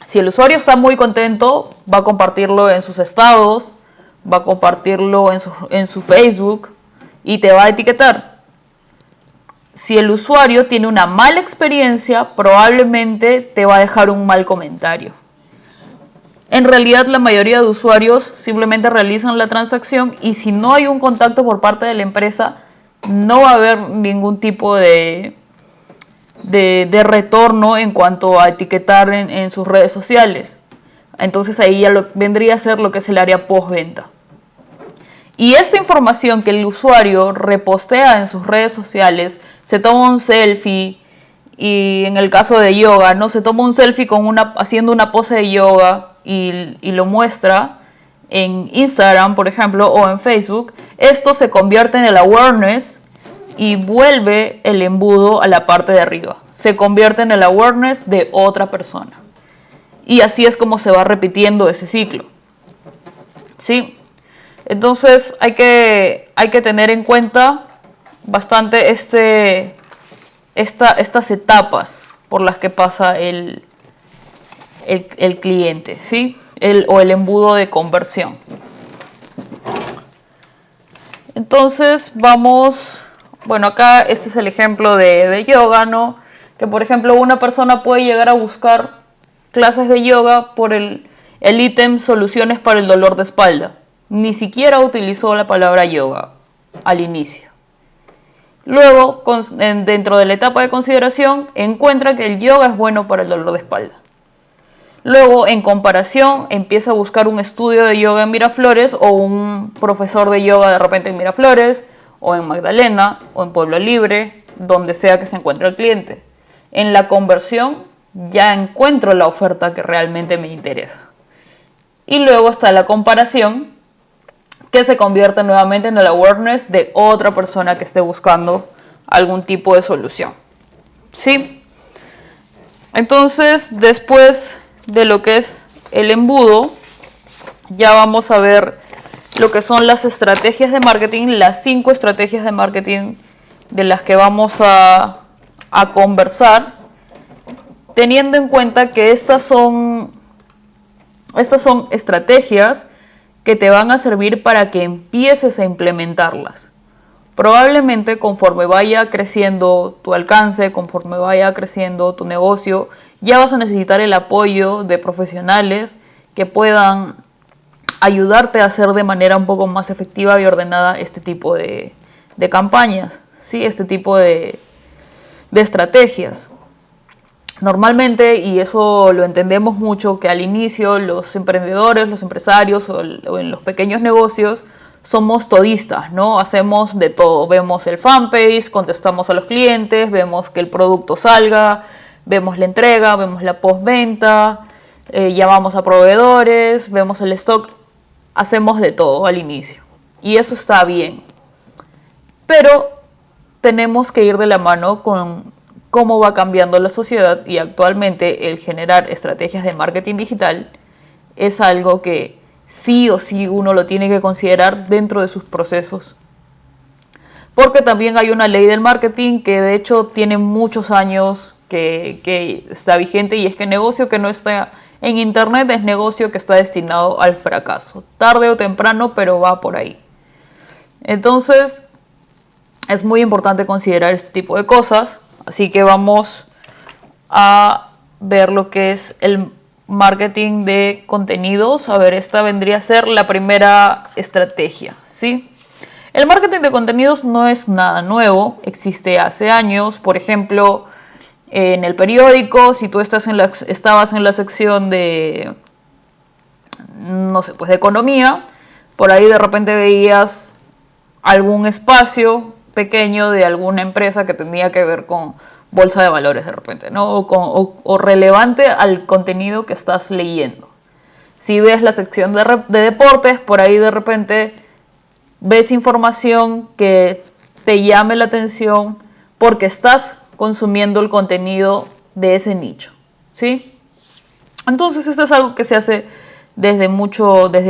si el usuario está muy contento, va a compartirlo en sus estados, va a compartirlo en su Facebook y te va a etiquetar. si el usuario tiene una mala experiencia, probablemente te va a dejar un mal comentario. En realidad, la mayoría de usuarios simplemente realizan la transacción y si no hay un contacto por parte de la empresa, no va a haber ningún tipo de retorno en cuanto a etiquetar en sus redes sociales. Entonces ahí ya vendría a ser lo que es el área postventa. Y esta información que el usuario repostea en sus redes sociales, se toma un selfie, y en el caso de yoga, ¿no? Se toma un selfie haciendo una pose de yoga y lo muestra en Instagram, por ejemplo, o en Facebook. Esto se convierte en el awareness y vuelve el embudo a la parte de arriba. Se convierte en el awareness de otra persona. Y así es como se va repitiendo ese ciclo. ¿Sí? Entonces hay que tener en cuenta bastante estas etapas por las que pasa el cliente, ¿sí? O el embudo de conversión. Entonces bueno, acá este es el ejemplo de yoga, ¿no? Que por ejemplo una persona puede llegar a buscar clases de yoga por el ítem soluciones para el dolor de espalda. Ni siquiera utilizó la palabra yoga al inicio. Luego, dentro de la etapa de consideración, encuentra que el yoga es bueno para el dolor de espalda. Luego, en comparación, empieza a buscar un estudio de yoga en Miraflores o un profesor de yoga de repente en Miraflores o en Magdalena o en Pueblo Libre, donde sea que se encuentre el cliente. En la conversión ya encuentro la oferta que realmente me interesa. Y luego está la comparación, que se convierte nuevamente en el awareness de otra persona que esté buscando algún tipo de solución. ¿Sí? Entonces, después de lo que es el embudo, ya vamos a ver lo que son las estrategias de marketing, las 5 estrategias de marketing de las que vamos a conversar, teniendo en cuenta que estas son estrategias que te van a servir para que empieces a implementarlas. Probablemente conforme vaya creciendo tu alcance, conforme vaya creciendo tu negocio, ya vas a necesitar el apoyo de profesionales que puedan ayudarte a hacer de manera un poco más efectiva y ordenada este tipo de campañas, ¿sí? Este tipo de estrategias. Normalmente, y eso lo entendemos mucho, que al inicio los emprendedores, los empresarios o en los pequeños negocios somos todistas, ¿no? Hacemos de todo. Vemos el fanpage, contestamos a los clientes, vemos que el producto salga, vemos la entrega, vemos la postventa, llamamos a proveedores, vemos el stock. Hacemos de todo al inicio. Y eso está bien. Pero tenemos que ir de la mano con cómo va cambiando la sociedad, y actualmente el generar estrategias de marketing digital es algo que sí o sí uno lo tiene que considerar dentro de sus procesos. Porque también hay una ley del marketing que de hecho tiene muchos años que está vigente, y es que negocio que no está en internet es negocio que está destinado al fracaso. Tarde o temprano, pero va por ahí. Entonces, es muy importante considerar este tipo de cosas. Así que vamos a ver lo que es el marketing de contenidos. A ver, esta vendría a ser la primera estrategia, ¿sí? El marketing de contenidos no es nada nuevo, existe hace años. Por ejemplo, en el periódico, si tú estabas en la sección de, no sé, pues de economía, por ahí de repente veías algún espacio pequeño de alguna empresa que tenía que ver con bolsa de valores de repente, ¿no? O relevante al contenido que estás leyendo. Si ves la sección de deportes, por ahí de repente ves información que te llame la atención porque estás consumiendo el contenido de ese nicho, ¿sí? Entonces esto es algo que se hace desde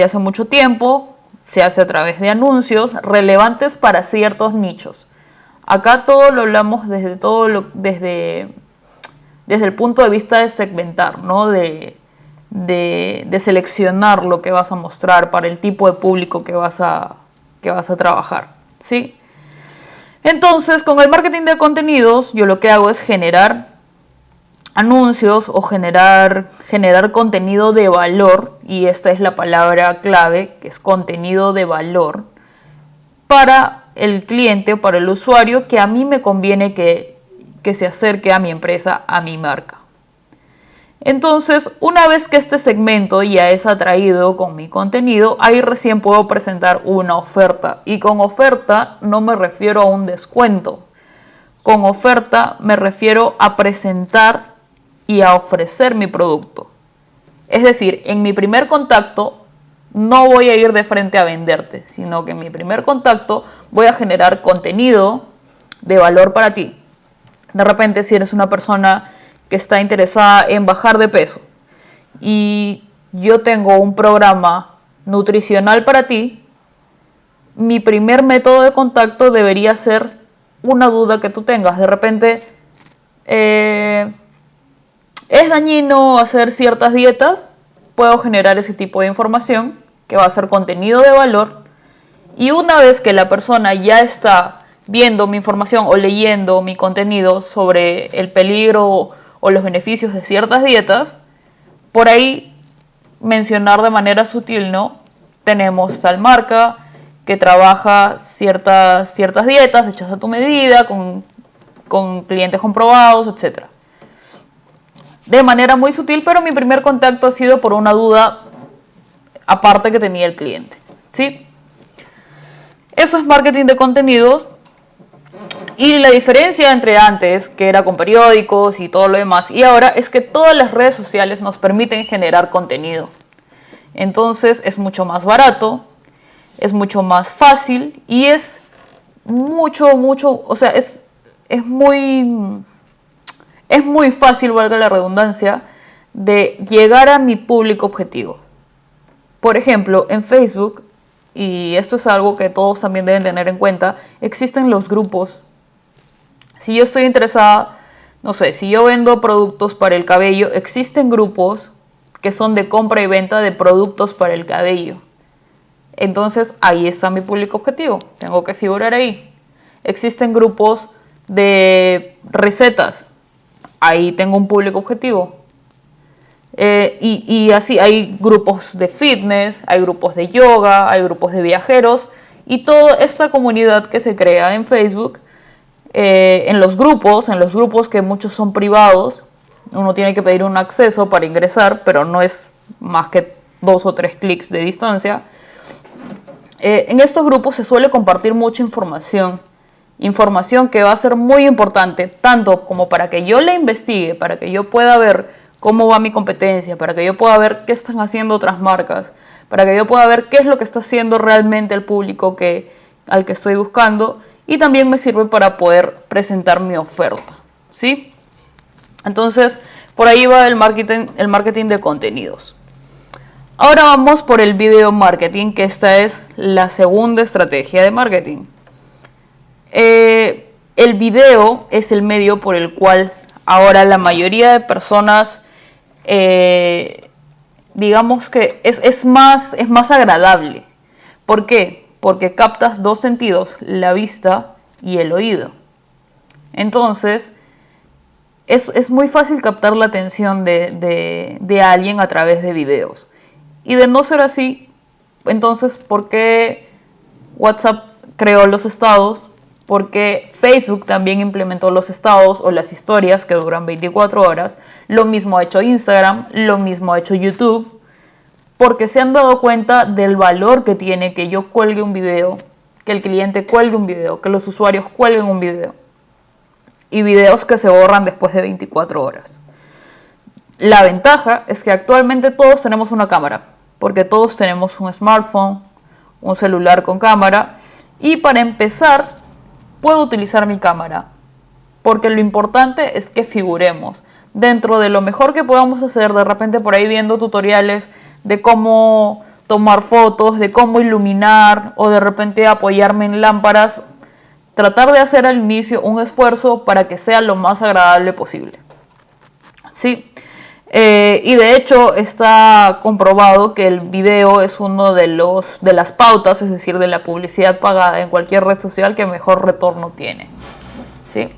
hace mucho tiempo. Se hace a través de anuncios relevantes para ciertos nichos. Acá todo lo hablamos desde el punto de vista de segmentar, ¿no? De seleccionar lo que vas a mostrar para el tipo de público que vas a trabajar, ¿sí? Entonces, con el marketing de contenidos, yo lo que hago es generar anuncios o generar contenido de valor, y esta es la palabra clave, que es contenido de valor, para el cliente o para el usuario que a mí me conviene que se acerque a mi empresa, a mi marca. Entonces, una vez que este segmento ya es atraído con mi contenido, ahí recién puedo presentar una oferta. Y con oferta no me refiero a un descuento. Con oferta me refiero a presentar y a ofrecer mi producto. Es decir, en mi primer contacto no voy a ir de frente a venderte, sino que en mi primer contacto voy a generar contenido de valor para ti. De repente, si eres una persona que está interesada en bajar de peso y yo tengo un programa nutricional para ti, mi primer método de contacto debería ser una duda que tú tengas. De repente, ¿es dañino hacer ciertas dietas? Puedo generar ese tipo de información que va a ser contenido de valor, y una vez que la persona ya está viendo mi información o leyendo mi contenido sobre el peligro o los beneficios de ciertas dietas, por ahí mencionar de manera sutil, ¿no? Tenemos tal marca que trabaja ciertas dietas hechas a tu medida, con clientes comprobados, etc. De manera muy sutil, pero mi primer contacto ha sido por una duda aparte que tenía el cliente, ¿sí? Eso es marketing de contenidos. Y la diferencia entre antes, que era con periódicos y todo lo demás, y ahora es que todas las redes sociales nos permiten generar contenido. Entonces es mucho más barato, es mucho más fácil y es o sea, es muy fácil, valga la redundancia, de llegar a mi público objetivo. Por ejemplo, en Facebook, y esto es algo que todos también deben tener en cuenta, existen los grupos. Si yo estoy interesada, no sé, si yo vendo productos para el cabello, existen grupos que son de compra y venta de productos para el cabello. Entonces ahí está mi público objetivo, tengo que figurar ahí. Existen grupos de recetas, ahí tengo un público objetivo. Y así hay grupos de fitness, hay grupos de yoga, hay grupos de viajeros, y toda esta comunidad que se crea en Facebook, en los grupos que muchos son privados, uno tiene que pedir un acceso para ingresar, pero no es más que 2 o 3 clics de distancia. En estos grupos se suele compartir mucha información que va a ser muy importante, tanto como para que yo la investigue, para que yo pueda ver cómo va mi competencia, para que yo pueda ver qué están haciendo otras marcas, para que yo pueda ver qué es lo que está haciendo realmente el público al que estoy buscando, y también me sirve para poder presentar mi oferta, ¿sí? Entonces, por ahí va el marketing de contenidos. Ahora vamos por el video marketing, que esta es la segunda estrategia de marketing. El video es el medio por el cual ahora la mayoría de personas, digamos que es más agradable. ¿Por qué? Porque captas 2 sentidos, la vista y el oído. Entonces, es muy fácil captar la atención de alguien a través de videos. Y de no ser así, entonces, ¿por qué WhatsApp creó los estados? ¿Por qué Facebook también implementó los estados o las historias que duran 24 horas? Lo mismo ha hecho Instagram, lo mismo ha hecho YouTube. Porque se han dado cuenta del valor que tiene que yo cuelgue un video, que el cliente cuelgue un video, que los usuarios cuelguen un video. Y videos que se borran después de 24 horas. La ventaja es que actualmente todos tenemos una cámara, porque todos tenemos un smartphone, un celular con cámara, y para empezar puedo utilizar mi cámara, porque lo importante es que figuremos. Dentro de lo mejor que podamos hacer, de repente por ahí viendo tutoriales de cómo tomar fotos, de cómo iluminar, o de repente apoyarme en lámparas, tratar de hacer al inicio un esfuerzo para que sea lo más agradable posible. ¿Sí? Y de hecho está comprobado que el video es uno de las pautas, es decir, de la publicidad pagada en cualquier red social que mejor retorno tiene, ¿sí?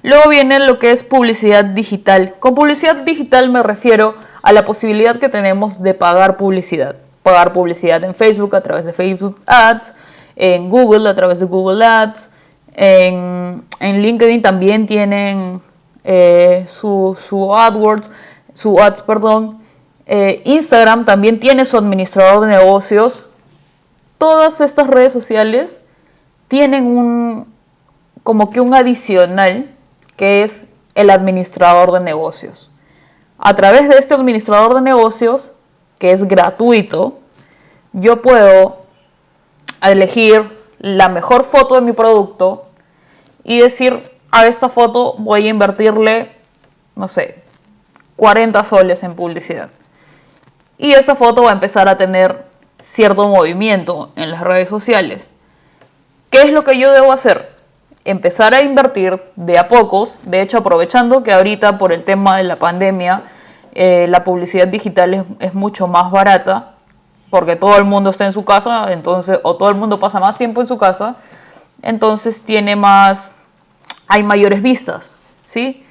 Luego viene lo que es publicidad digital. Con publicidad digital me refiero a la posibilidad que tenemos de pagar publicidad. Pagar publicidad en Facebook a través de Facebook Ads, en Google a través de Google Ads, en LinkedIn también tienen su AdWords, su Ads, perdón. Instagram también tiene su administrador de negocios. Todas estas redes sociales tienen como que un adicional que es el administrador de negocios. A través de este administrador de negocios, que es gratuito, yo puedo elegir la mejor foto de mi producto y decir, a esta foto voy a invertirle, no sé, 40 soles en publicidad. Y esa foto va a empezar a tener cierto movimiento en las redes sociales. ¿Qué es lo que yo debo hacer? Empezar a invertir de a pocos. De hecho, aprovechando que ahorita por el tema de la pandemia la publicidad digital es mucho más barata, porque todo el mundo está en su casa, entonces, o todo el mundo pasa más tiempo en su casa, entonces hay mayores vistas, ¿sí?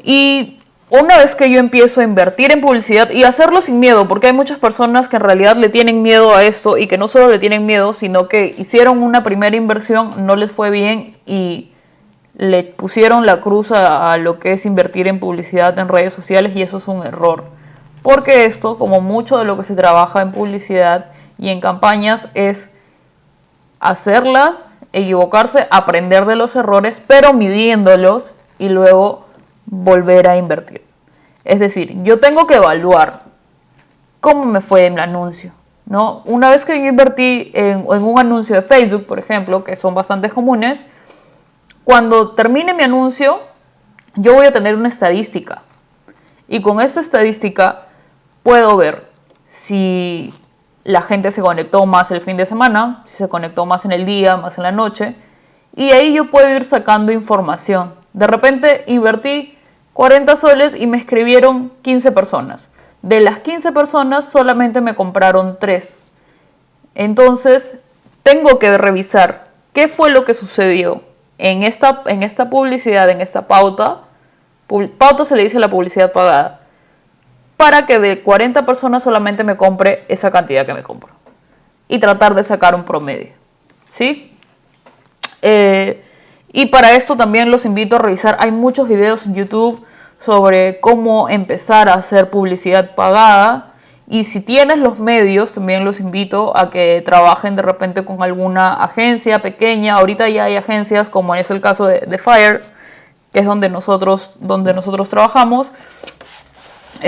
Y una vez que yo empiezo a invertir en publicidad y hacerlo sin miedo, porque hay muchas personas que en realidad le tienen miedo a esto y que no solo le tienen miedo, sino que hicieron una primera inversión, no les fue bien y le pusieron la cruz a lo que es invertir en publicidad en redes sociales, y eso es un error. Porque esto, como mucho de lo que se trabaja en publicidad y en campañas, es hacerlas, equivocarse, aprender de los errores, pero midiéndolos y luego volver a invertir. Es decir, yo tengo que evaluar cómo me fue en el anuncio, ¿no? Una vez que yo invertí en un anuncio de Facebook, por ejemplo, que son bastante comunes, cuando termine mi anuncio, yo voy a tener una estadística. Y con esta estadística puedo ver si la gente se conectó más el fin de semana, si se conectó más en el día, más en la noche. Y ahí yo puedo ir sacando información. De repente invertí 40 soles y me escribieron 15 personas. De las 15 personas solamente me compraron 3. Entonces tengo que revisar qué fue lo que sucedió en esta publicidad, en esta pauta. Pauta se le dice a la publicidad pagada, para que de 40 personas solamente me compre esa cantidad que me compro y tratar de sacar un promedio, ¿sí? Y para esto también los invito a revisar, hay muchos videos en YouTube sobre cómo empezar a hacer publicidad pagada, y si tienes los medios también los invito a que trabajen de repente con alguna agencia pequeña. Ahorita ya hay agencias, como es el caso de Fire, que es donde nosotros trabajamos.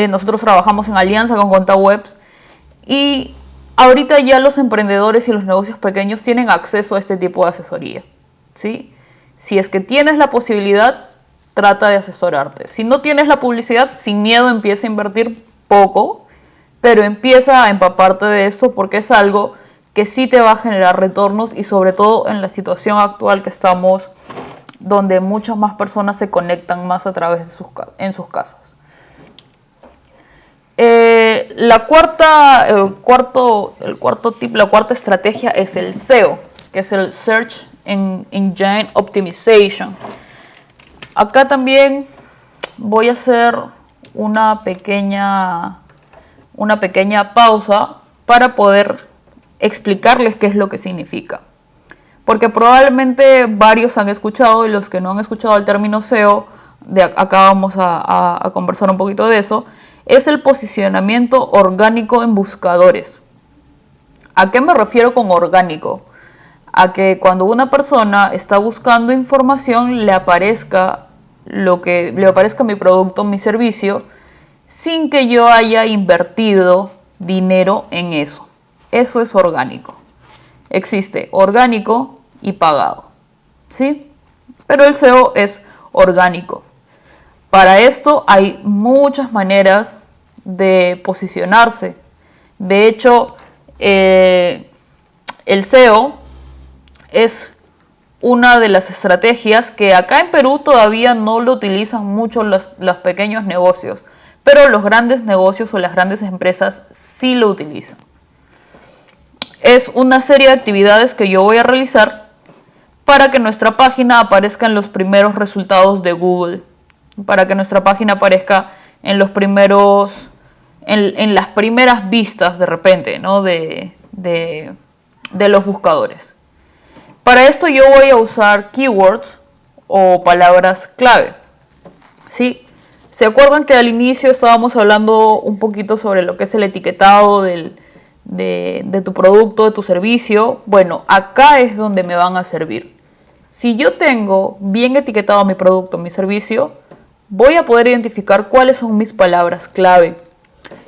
Nosotros trabajamos en alianza con ContaWebs, y ahorita ya los emprendedores y los negocios pequeños tienen acceso a este tipo de asesoría, ¿sí? Si es que tienes la posibilidad, trata de asesorarte. Si no tienes la publicidad, sin miedo empieza a invertir poco, pero empieza a empaparte de esto, porque es algo que sí te va a generar retornos, y sobre todo en la situación actual que estamos, donde muchas más personas se conectan más a través de en sus casas. La cuarta estrategia es el SEO, que es el Search Engine Optimization. Acá también voy a hacer una pequeña pausa para poder explicarles qué es lo que significa. Porque probablemente varios han escuchado, y los que no han escuchado el término SEO, acá vamos a conversar un poquito de eso. Es el posicionamiento orgánico en buscadores. ¿A qué me refiero con orgánico? A que cuando una persona está buscando información, le aparezca mi producto, mi servicio, sin que yo haya invertido dinero en eso. Eso es orgánico. Existe orgánico y pagado, ¿sí? Pero el SEO es orgánico. Para esto hay muchas maneras de posicionarse. De hecho, el SEO es una de las estrategias que acá en Perú todavía no lo utilizan mucho los pequeños negocios, pero los grandes negocios o las grandes empresas sí lo utilizan. Es una serie de actividades que yo voy a realizar para que nuestra página aparezca en los primeros resultados de Google, para que nuestra página aparezca en los primeros, en las primeras vistas de repente, ¿no? de los buscadores. Para esto yo voy a usar keywords o palabras clave. ¿Sí? ¿Se acuerdan que al inicio estábamos hablando un poquito sobre lo que es el etiquetado de tu producto, de tu servicio? Bueno, acá es donde me van a servir. Si yo tengo bien etiquetado mi producto, mi servicio, voy a poder identificar cuáles son mis palabras clave.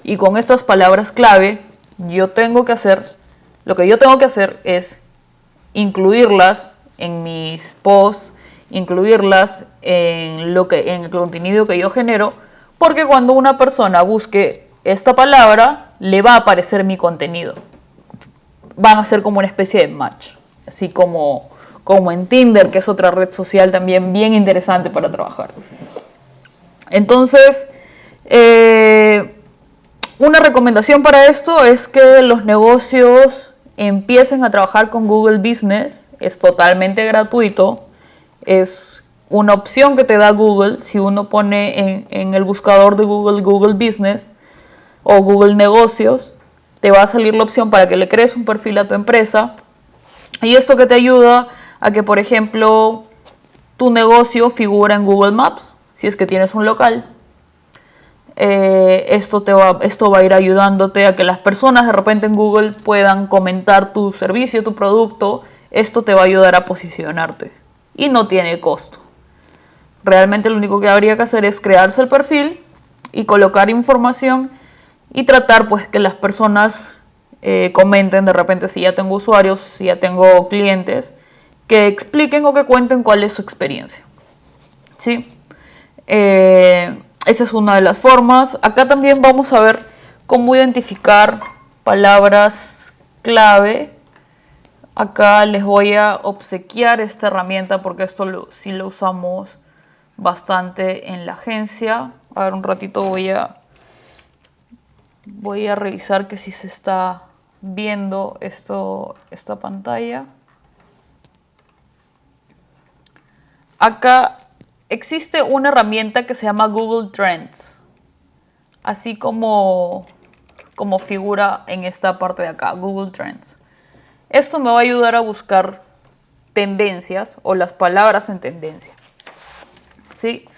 Y con estas palabras clave, lo que yo tengo que hacer es incluirlas en mis posts, incluirlas en el contenido que yo genero, porque cuando una persona busque esta palabra, le va a aparecer mi contenido. Van a ser como una especie de match, así como en Tinder, que es otra red social también bien interesante para trabajar. Entonces, una recomendación para esto es que los negocios empiecen a trabajar con Google Business. Es totalmente gratuito. Es una opción que te da Google. Si uno pone en el buscador de Google Business o Google Negocios, te va a salir la opción para que le crees un perfil a tu empresa. Y esto que te ayuda a que, por ejemplo, tu negocio figura en Google Maps, si es que tienes un local. Esto va a ir ayudándote a que las personas de repente en Google puedan comentar tu servicio, tu producto. Esto te va a ayudar a posicionarte y no tiene costo. Realmente lo único que habría que hacer es crearse el perfil y colocar información y tratar pues que las personas comenten de repente si ya tengo usuarios, si ya tengo clientes, que expliquen o que cuenten cuál es su experiencia. ¿Sí? Esa es una de las formas. Acá también vamos a ver cómo identificar palabras clave. Acá les voy a obsequiar esta herramienta porque esto sí lo usamos bastante en la agencia. A ver, un ratito voy a revisar que si se está viendo esta pantalla. Acá existe una herramienta que se llama Google Trends, así como figura en esta parte de acá, Google Trends. Esto me va a ayudar a buscar tendencias o las palabras en tendencia. ¿Sí?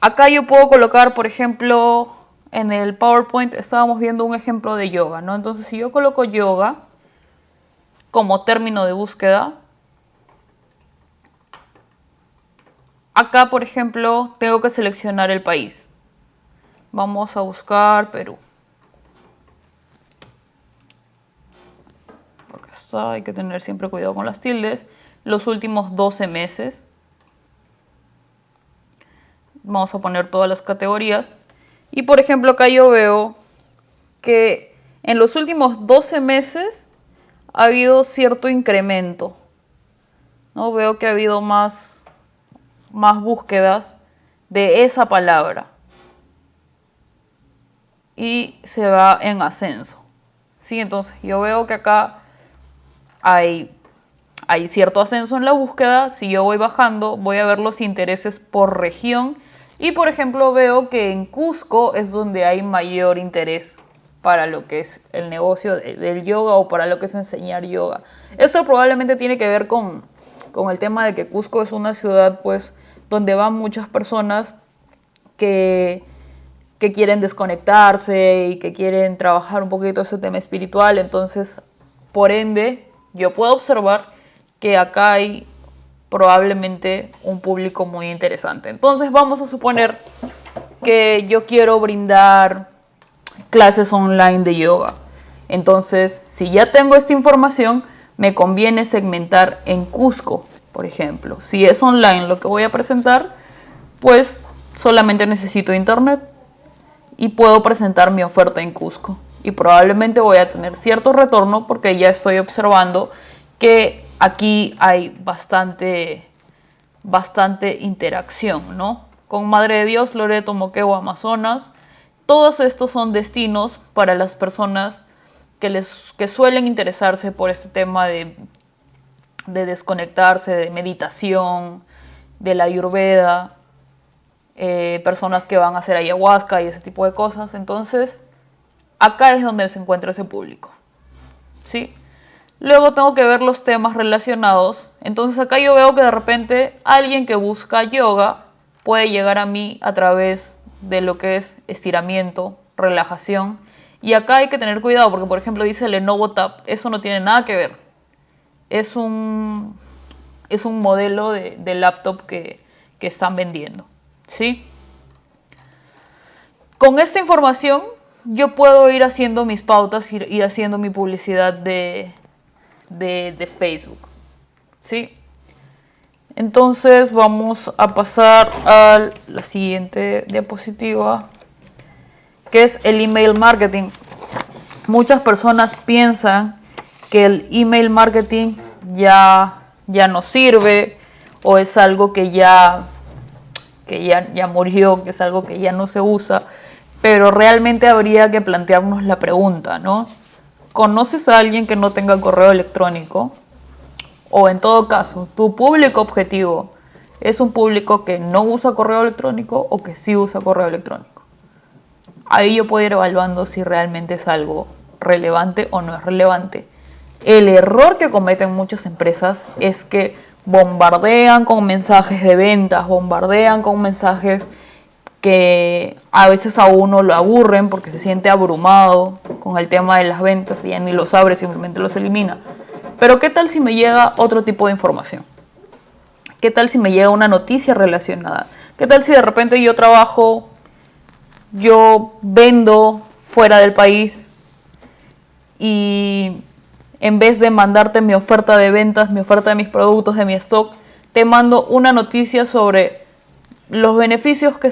Acá yo puedo colocar, por ejemplo, en el PowerPoint estábamos viendo un ejemplo de yoga, ¿no? Entonces, si yo coloco yoga como término de búsqueda, acá, por ejemplo, tengo que seleccionar el país. Vamos a buscar Perú. Acá está, hay que tener siempre cuidado con las tildes. Los últimos 12 meses. Vamos a poner todas las categorías. Y por ejemplo, acá yo veo que en los últimos 12 meses ha habido cierto incremento, ¿no? Veo que ha habido más búsquedas de esa palabra y se va en ascenso. ¿Sí? Entonces yo veo que acá hay cierto ascenso en la búsqueda. Si yo voy bajando, voy a ver los intereses por región y por ejemplo veo que en Cusco es donde hay mayor interés para lo que es el negocio del yoga o para lo que es enseñar yoga. Esto probablemente tiene que ver con el tema de que Cusco es una ciudad pues donde van muchas personas que quieren desconectarse y que quieren trabajar un poquito ese tema espiritual. Entonces, por ende, yo puedo observar que acá hay probablemente un público muy interesante. Entonces, vamos a suponer que yo quiero brindar clases online de yoga. Entonces, si ya tengo esta información, me conviene segmentar en Cusco, por ejemplo. Si es online lo que voy a presentar, pues solamente necesito internet y puedo presentar mi oferta en Cusco. Y probablemente voy a tener cierto retorno porque ya estoy observando que aquí hay bastante interacción, ¿no? Con Madre de Dios, Loreto, Moquegua, Amazonas, todos estos son destinos para las personas que suelen interesarse por este tema de desconectarse, de meditación, de la Ayurveda, personas que van a hacer ayahuasca y ese tipo de cosas. Entonces, acá es donde se encuentra ese público, ¿sí? Luego tengo que ver los temas relacionados. Entonces acá yo veo que de repente alguien que busca yoga puede llegar a mí a través de lo que es estiramiento, relajación. Y acá hay que tener cuidado porque, por ejemplo, dice Lenovo Tab. Eso no tiene nada que ver. Es un modelo de laptop que están vendiendo, ¿sí? Con esta información yo puedo ir haciendo mis pautas, ir haciendo mi publicidad de Facebook, ¿sí? Entonces vamos a pasar a la siguiente diapositiva, que es el email marketing. Muchas personas piensan que el email marketing ya no sirve, o es algo que ya murió, que es algo que ya no se usa, pero realmente habría que plantearnos la pregunta, ¿no? ¿Conoces a alguien que no tenga correo electrónico? O en todo caso, tu público objetivo es un público que no usa correo electrónico o que sí usa correo electrónico. Ahí yo puedo ir evaluando si realmente es algo relevante o no es relevante. El error que cometen muchas empresas es que bombardean con mensajes de ventas, bombardean con mensajes que a veces a uno lo aburren porque se siente abrumado con el tema de las ventas y ya ni los abre, simplemente los elimina. Pero ¿qué tal si me llega otro tipo de información? ¿Qué tal si me llega una noticia relacionada? ¿Qué tal si de repente yo vendo fuera del país y en vez de mandarte mi oferta de ventas, mi oferta de mis productos, de mi stock, te mando una noticia sobre los beneficios que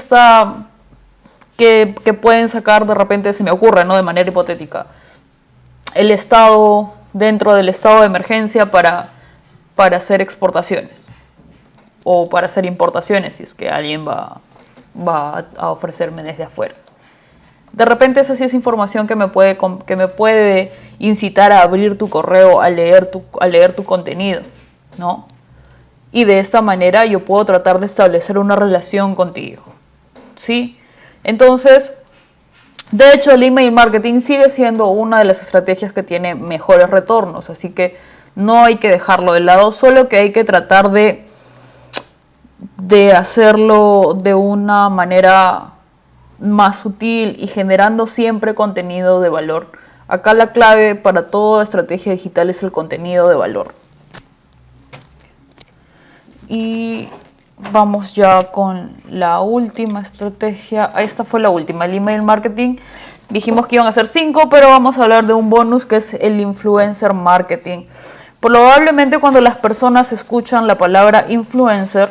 pueden sacar de repente, se me ocurre, ¿no? De manera hipotética, el Estado, dentro del estado de emergencia para hacer exportaciones o para hacer importaciones, si es que alguien va a ofrecerme desde afuera. De repente esa sí es información que me puede incitar a abrir tu correo, a leer tu contenido, ¿no? Y de esta manera yo puedo tratar de establecer una relación contigo, ¿sí? Entonces, de hecho, el email marketing sigue siendo una de las estrategias que tiene mejores retornos, así que no hay que dejarlo de lado, solo que hay que tratar de hacerlo de una manera más sutil y generando siempre contenido de valor. Acá la clave para toda estrategia digital es el contenido de valor. Y vamos ya con la última estrategia. Esta fue la última, el email marketing. Dijimos que iban a ser 5, pero vamos a hablar de un bonus que es el influencer marketing. Probablemente cuando las personas escuchan la palabra influencer,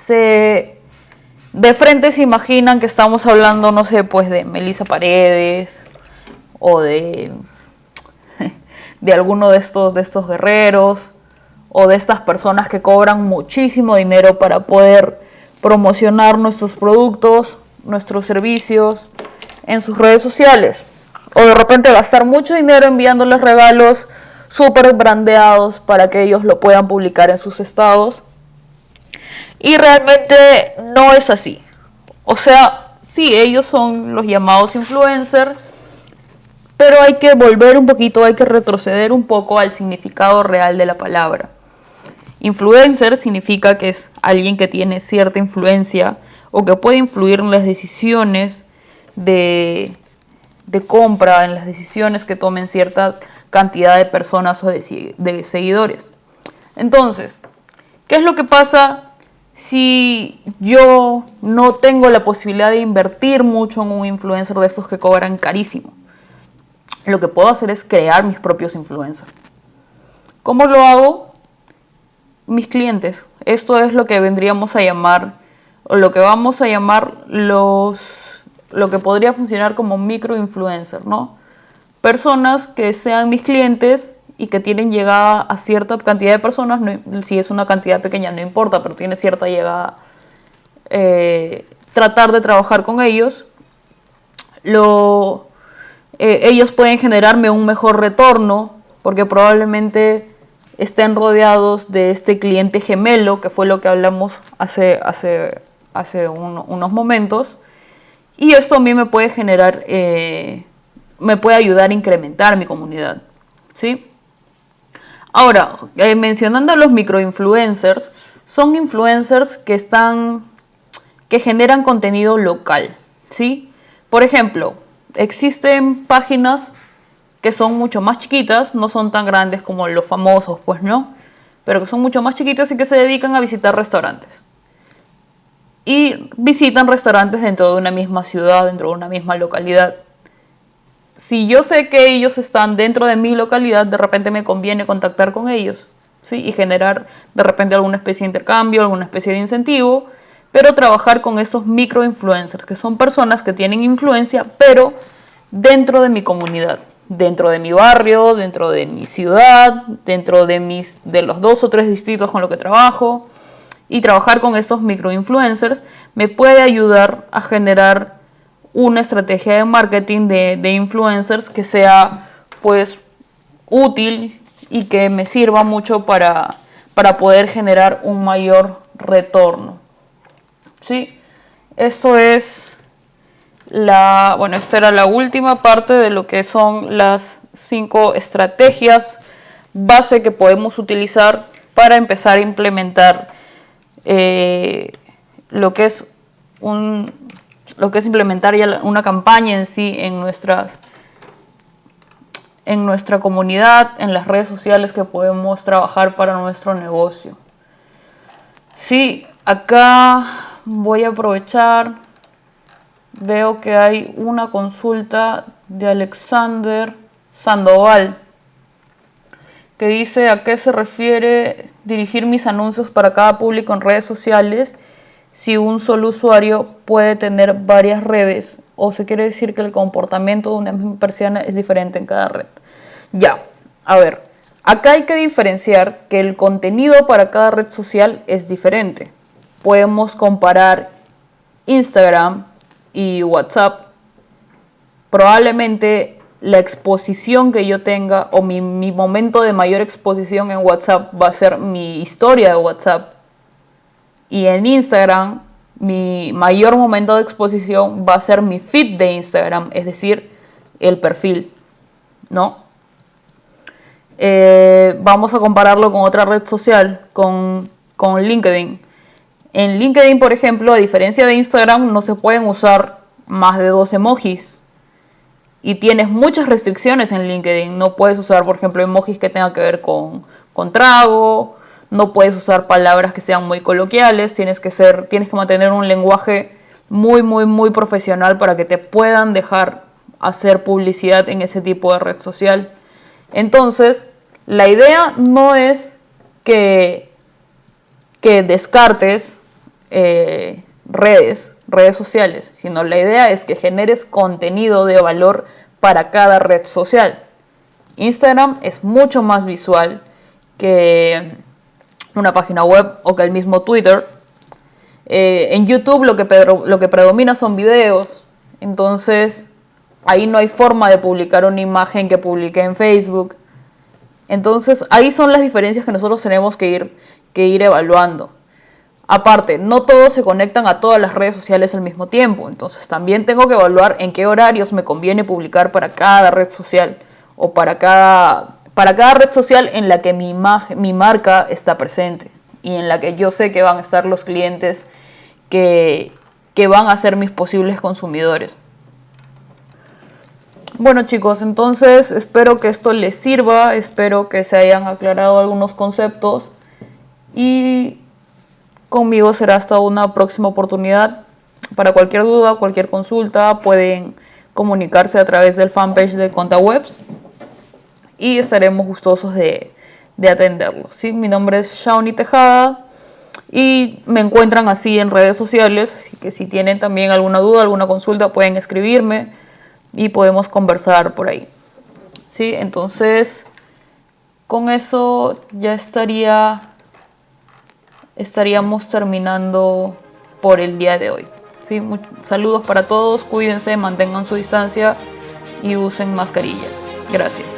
de frente se imaginan que estamos hablando, no sé, pues de Melissa Paredes o de alguno de estos guerreros o de estas personas que cobran muchísimo dinero para poder promocionar nuestros productos, nuestros servicios en sus redes sociales. O de repente gastar mucho dinero enviándoles regalos súper brandeados para que ellos lo puedan publicar en sus estados. Y realmente no es así. O sea, sí, ellos son los llamados influencers, pero hay que volver un poquito, hay que retroceder un poco al significado real de la palabra. Influencer significa que es alguien que tiene cierta influencia o que puede influir en las decisiones de compra, en las decisiones que tomen cierta cantidad de personas o de seguidores. Entonces, ¿qué es lo que pasa si yo no tengo la posibilidad de invertir mucho en un influencer de estos que cobran carísimo? Lo que puedo hacer es crear mis propios influencers. ¿Cómo lo hago? Mis clientes. Esto es lo que vendríamos a llamar, o lo que vamos a llamar lo que podría funcionar como microinfluencer, ¿no? Personas que sean mis clientes y que tienen llegada a cierta cantidad de personas, si es una cantidad pequeña no importa, pero tiene cierta llegada, tratar de trabajar con ellos, ellos pueden generarme un mejor retorno porque probablemente estén rodeados de este cliente gemelo, que fue lo que hablamos hace unos momentos, y esto a mí me puede generar, me puede ayudar a incrementar mi comunidad, ¿sí? Ahora, mencionando a los microinfluencers, son influencers que generan contenido local, ¿sí? Por ejemplo, existen páginas que son mucho más chiquitas, no son tan grandes como los famosos, pues no, pero que son mucho más chiquitas y que se dedican a visitar restaurantes. Y visitan restaurantes dentro de una misma ciudad, dentro de una misma localidad. Si yo sé que ellos están dentro de mi localidad, de repente me conviene contactar con ellos, ¿sí? Y generar de repente alguna especie de intercambio, alguna especie de incentivo, pero trabajar con estos microinfluencers, que son personas que tienen influencia, pero dentro de mi comunidad, dentro de mi barrio, dentro de mi ciudad, dentro de los 2 o 3 distritos con los que trabajo. Y trabajar con estos microinfluencers me puede ayudar a generar una estrategia de marketing de influencers que sea pues útil y que me sirva mucho para poder generar un mayor retorno. ¿Sí? Eso es bueno, esta era la última parte de lo que son las 5 estrategias base que podemos utilizar para empezar a implementar lo que es implementar ya una campaña en sí en nuestra comunidad, en las redes sociales que podemos trabajar para nuestro negocio. Sí, acá voy a aprovechar, veo que hay una consulta de Alexander Sandoval que dice: ¿a qué se refiere dirigir mis anuncios para cada público en redes sociales si un solo usuario puede tener varias redes? ¿O se quiere decir que el comportamiento de una misma persona es diferente en cada red? Ya, a ver, acá hay que diferenciar que el contenido para cada red social es diferente. Podemos comparar Instagram y WhatsApp. Probablemente la exposición que yo tenga o mi momento de mayor exposición en WhatsApp va a ser mi historia de WhatsApp, y en Instagram mi mayor momento de exposición va a ser mi feed de Instagram, es decir, el perfil, ¿no? Vamos a compararlo con otra red social, con LinkedIn. En LinkedIn, por ejemplo, a diferencia de Instagram, no se pueden usar más de 2 emojis. Y tienes muchas restricciones en LinkedIn. No puedes usar, por ejemplo, emojis que tengan que ver con trago. No puedes usar palabras que sean muy coloquiales. Tienes que mantener un lenguaje muy, muy, muy profesional para que te puedan dejar hacer publicidad en ese tipo de red social. Entonces, la idea no es que descartes redes sociales, sino la idea es que generes contenido de valor para cada red social. Instagram es mucho más visual que una página web o que el mismo Twitter. En YouTube lo que predomina son videos, entonces ahí no hay forma de publicar una imagen que publique en Facebook. Entonces ahí son las diferencias que nosotros tenemos que ir evaluando. Aparte, no todos se conectan a todas las redes sociales al mismo tiempo, entonces también tengo que evaluar en qué horarios me conviene publicar para cada red social o para cada red social en la que mi marca está presente y en la que yo sé que van a estar los clientes que van a ser mis posibles consumidores. Bueno, chicos, entonces espero que esto les sirva, espero que se hayan aclarado algunos conceptos y conmigo será hasta una próxima oportunidad. Para cualquier duda, cualquier consulta, pueden comunicarse a través del fanpage de ContaWebs y estaremos gustosos de atenderlos. ¿Sí? Mi nombre es Shawnee Tejada y me encuentran así en redes sociales, así que si tienen también alguna duda, alguna consulta, pueden escribirme y podemos conversar por ahí. ¿Sí? Entonces, Con eso ya estaríamos terminando por el día de hoy. ¿Sí? Saludos para todos, cuídense, mantengan su distancia y usen mascarilla. Gracias.